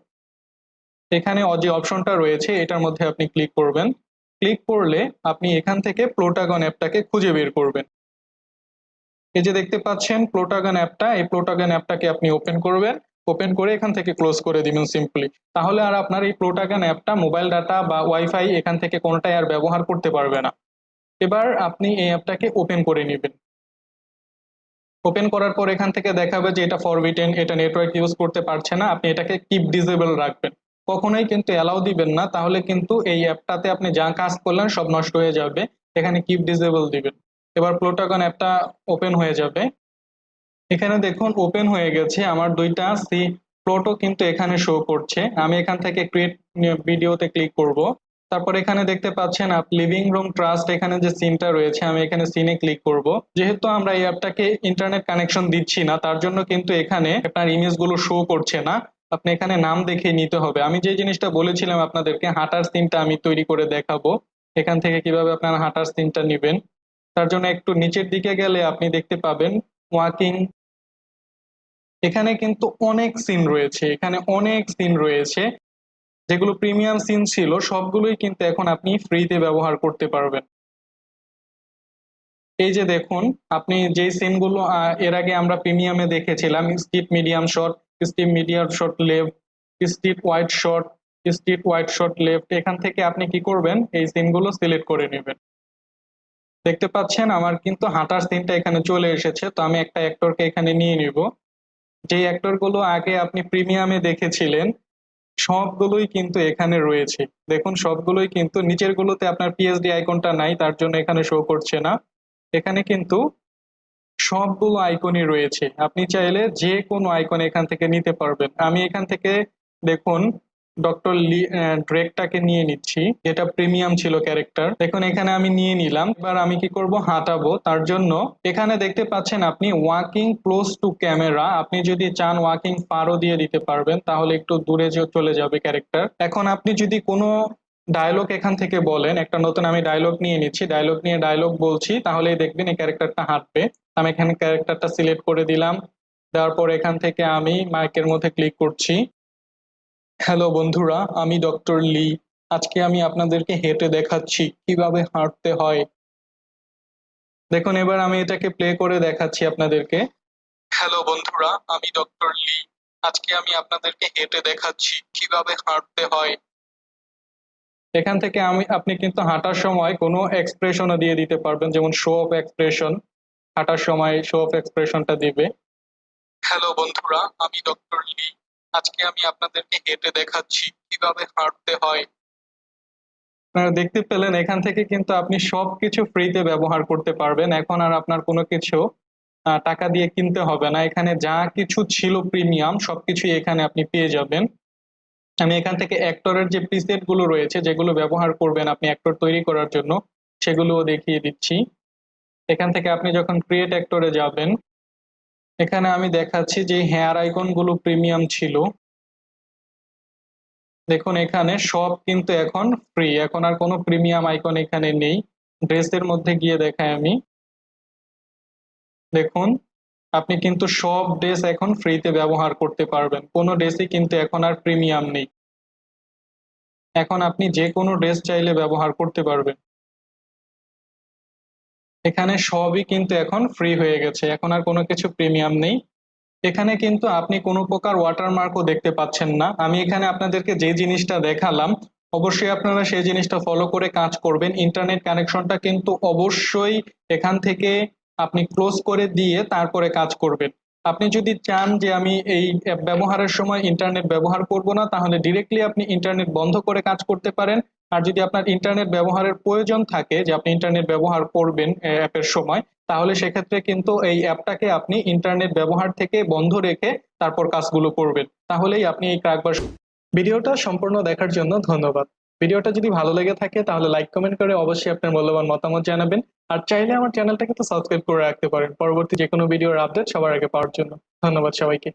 এখানে যে অপশনটা রয়েছে এটার মধ্যে আপনি ক্লিক করবেন। ক্লিক করলে আপনি এখান থেকে প্লোটাগন অ্যাপটাকে খুঁজে বের করবেন। এই যে দেখতে পাচ্ছেন প্লোটাগন অ্যাপটা, এই প্লোটাগন অ্যাপটাকে আপনি ওপেন করবেন, ওপেন করে এখান থেকে ক্লোজ করে দিবেন সিম্পলি। তাহলে আর আপনার এই প্লোটাগন অ্যাপটা মোবাইল ডাটা বা ওয়াইফাই এখান থেকে কোনোটাই আর ব্যবহার করতে পারবে না। এবার আপনি এই অ্যাপটাকে ওপেন করে নেবেন। ওপেন করার পর এখান থেকে দেখাবে যে এটা ফরবিটেন, এটা নেটওয়ার্ক ইউজ করতে পারছে না, আপনি এটাকে কিপ ডিসেবল রাখবেন। কখনোই কিন্তু অ্যালাউ দিবেন না, তাহলে কিন্তু এই অ্যাপটাতে আপনি যা কাজ করলেন সব নষ্ট হয়ে যাবে। এখানে কিপ ডিসেবল দিবেন। এবার প্লোটাগন অ্যাপটা ওপেন হয়ে যাবে। এখানে দেখুন ওপেন হয়ে গেছে, আমার দুইটা সি প্লটও কিন্তু এখানে শো করছে। আমি এখান থেকে ক্রিয়েট ভিডিওতে ক্লিক করব। তারপর এখানে দেখতে পাচ্ছেন লিভিং রুম ট্রাস্ট, এখানে যে সিনটা রয়েছে আমি এখানে সিনে ক্লিক করব। যেহেতু আমরা এই অ্যাপটাকে ইন্টারনেট কানেকশন দিচ্ছি না তার জন্য কিন্তু এখানে আপনার ইমেজগুলো শো করছে না, আপনি এখানে নাম দেখে নিতে হবে। আমি যে জিনিসটা বলেছিলাম আপনাদেরকে হাঁটার সিনটা আমি তৈরি করে দেখাবো, এখান থেকে কিভাবে আপনারা হাঁটার সিনটা নেবেন। তার জন্য একটু নিচের দিকে গেলে আপনি দেখতে পাবেন ওয়াকিং, এখানে কিন্তু অনেক সিন রয়েছে, এখানে অনেক সিন রয়েছে যেগুলো প্রিমিয়াম সিন ছিল সবগুলোই কিন্তু এখন আপনি ফ্রিতে ব্যবহার করতে পারবেন। এই যে দেখুন আপনি যেই সিনগুলো এর আগে আমরা প্রিমিয়ামে দেখেছিলাম, street medium shot, street medium shot left, street wide shot, street wide shot left, এখান থেকে আপনি কি করবেন এই সিনগুলো সিলেক্ট করে নেবেন। দেখতে পাচ্ছেন আমার কিন্তু হাঁটার সিনটা এখানে চলে এসেছে। তো আমি একটা অ্যাক্টরকে এখানে নিয়ে নিব, যে অ্যাক্টর গুলো আগে আপনি প্রিমিয়ামে দেখেছিলেন সবগুলোই কিন্তু এখানে রয়েছে। দেখুন সবগুলোই কিন্তু, নিচের গুলোতে আপনার পিএসডি আইকনটা নাই তার জন্য এখানে শো করছে না, এখানে কিন্তু সবগুলো আইকনই রয়েছে। আপনি চাইলে যে কোনো আইকন এখান থেকে নিতে পারবেন। আমি এখান থেকে দেখুন ডক্টর ড্রেকটাকে নিয়ে নিচ্ছি, যেটা প্রিমিয়াম ছিল ক্যারেক্টার। দেখুন এখানে আমি নিয়ে নিলাম। এবার আমি কি করব, হাঁটাবো। তার জন্য এখানে দেখতে পাচ্ছেন আপনি ওয়াকিং ক্লোজ টু ক্যামেরা, আপনি যদি চান ওয়াকিং ফারও দিয়ে দিতে পারবেন, তাহলে একটু দূরে চলে যাবে ক্যারেক্টার। এখন আপনি যদি কোনো ডায়লগ এখান থেকে বলেন, একটা নতুন আমি ডায়লগ নিয়ে নিচ্ছি, ডায়লগ নিয়ে ডায়লগ বলছি, তাহলেই দেখবেন এই ক্যারেক্টারটা হাঁটবে। আমি এখানে ক্যারেক্টারটা সিলেক্ট করে দিলাম। দেওয়ার পর এখান থেকে আমি মাইকের মধ্যে ক্লিক করছি। হ্যালো বন্ধুরা, আমি ডক্টর লি। আজকে আমি আপনাদেরকে হেঁটে দেখাচ্ছি কিভাবে হাঁটতে হয়। দেখুন এবার আমি এটাকে প্লে করে দেখাচ্ছি আপনাদেরকে। হ্যালো বন্ধুরা, আমি ডক্টর লি। আজকে আমি আপনাদেরকে হেঁটে দেখাচ্ছি কিভাবে হাঁটতে হয়। এখান থেকে আপনি কিন্তু হাঁটার সময় কোনো এক্সপ্রেশনও দিয়ে দিতে পারবেন, যেমন শো অফ এক্সপ্রেশন। হাঁটার সময় শো অফ এক্সপ্রেশনটা দিবে। হ্যালো বন্ধুরা, আমি ডক্টর লি। আজকে আমি আপনাদেরকে হেঁটে দেখাচ্ছি কিভাবে হাঁটতে হয়। আপনারা দেখতে পেলেন এখান থেকে কিন্তু আপনি সবকিছু ফ্রিতে ব্যবহার করতে পারবেন। এখন আর আপনার কোনো কিছু টাকা দিয়ে কিনতে হবে না। এখানে যা কিছু ছিল প্রিমিয়াম সবকিছুই এখানে আপনি পেয়ে যাবেন। আমি এখান থেকে অ্যাক্টরের যে প্রিসেট গুলো রয়েছে, যেগুলো ব্যবহার করবেন আপনি অ্যাক্টর তৈরি করার জন্য, সেগুলোও দেখিয়ে দিচ্ছি। এখান থেকে আপনি যখন ক্রিয়েট অ্যাক্টরে যাবেন, এখানে আমি দেখাচ্ছি যে হেয়ার আইকন গুলো প্রিমিয়াম ছিল। দেখুন এখানে সব কিন্তু এখন ফ্রি, এখন আর কোনো প্রিমিয়াম আইকন এখানে নেই। ড্রেসের মধ্যে গিয়ে দেখাই আমি। দেখুন আপনি কিন্তু সব ড্রেস এখন ফ্রিতে ব্যবহার করতে পারবেন, কোনো ড্রেসই কিন্তু এখন আর প্রিমিয়াম নেই। এখন আপনি যে কোনো ড্রেস চাইলে ব্যবহার করতে পারবেন। এখানে সবই কিন্তু এখন ফ্রি হয়ে গেছে, এখন আর কোনো কিছু প্রিমিয়াম নেই। এখানে কিন্তু আপনি কোনো প্রকার ওয়াটারমার্কও দেখতে পাচ্ছেন না। আমি এখানে আপনাদেরকে যে জিনিসটা দেখালাম, অবশ্যই আপনারা সেই জিনিসটা ফলো করে কাজ করবেন। ইন্টারনেট কানেকশনটা কিন্তু অবশ্যই এখান থেকে আপনি ক্লোজ করে দিয়ে তারপরে কাজ করবেন। আপনি যদি চান যে আমি এই অ্যাপ ব্যবহারের সময় ইন্টারনেট ব্যবহার করব না, তাহলে ডিরেক্টলি আপনি ইন্টারনেট বন্ধ করে কাজ করতে পারেন। আর যদি আপনার ইন্টারনেট ব্যবহারের প্রয়োজন থাকে, যে আপনি ইন্টারনেট ব্যবহার করবেন অ্যাপের সময়, তাহলে সেক্ষেত্রে কিন্তু এই অ্যাপটাকে আপনি ইন্টারনেট ব্যবহার থেকে বন্ধ রেখে তারপর কাজগুলো করবেন। তাহলেই আপনি এই কাজবার। ভিডিওটা সম্পূর্ণ দেখার জন্য ধন্যবাদ। ভিডিওটা যদি ভালো লেগে থাকে তাহলে লাইক কমেন্ট করে অবশ্যই আপনার মূল্যবান মতামত জানাবেন। আর চাইলে আমার চ্যানেলটাকে তো সাবস্ক্রাইব করে রাখতে পারেন পরবর্তী যে কোনো ভিডিওর আপডেট সবার আগে পাওয়ার জন্য। ধন্যবাদ সবাইকে।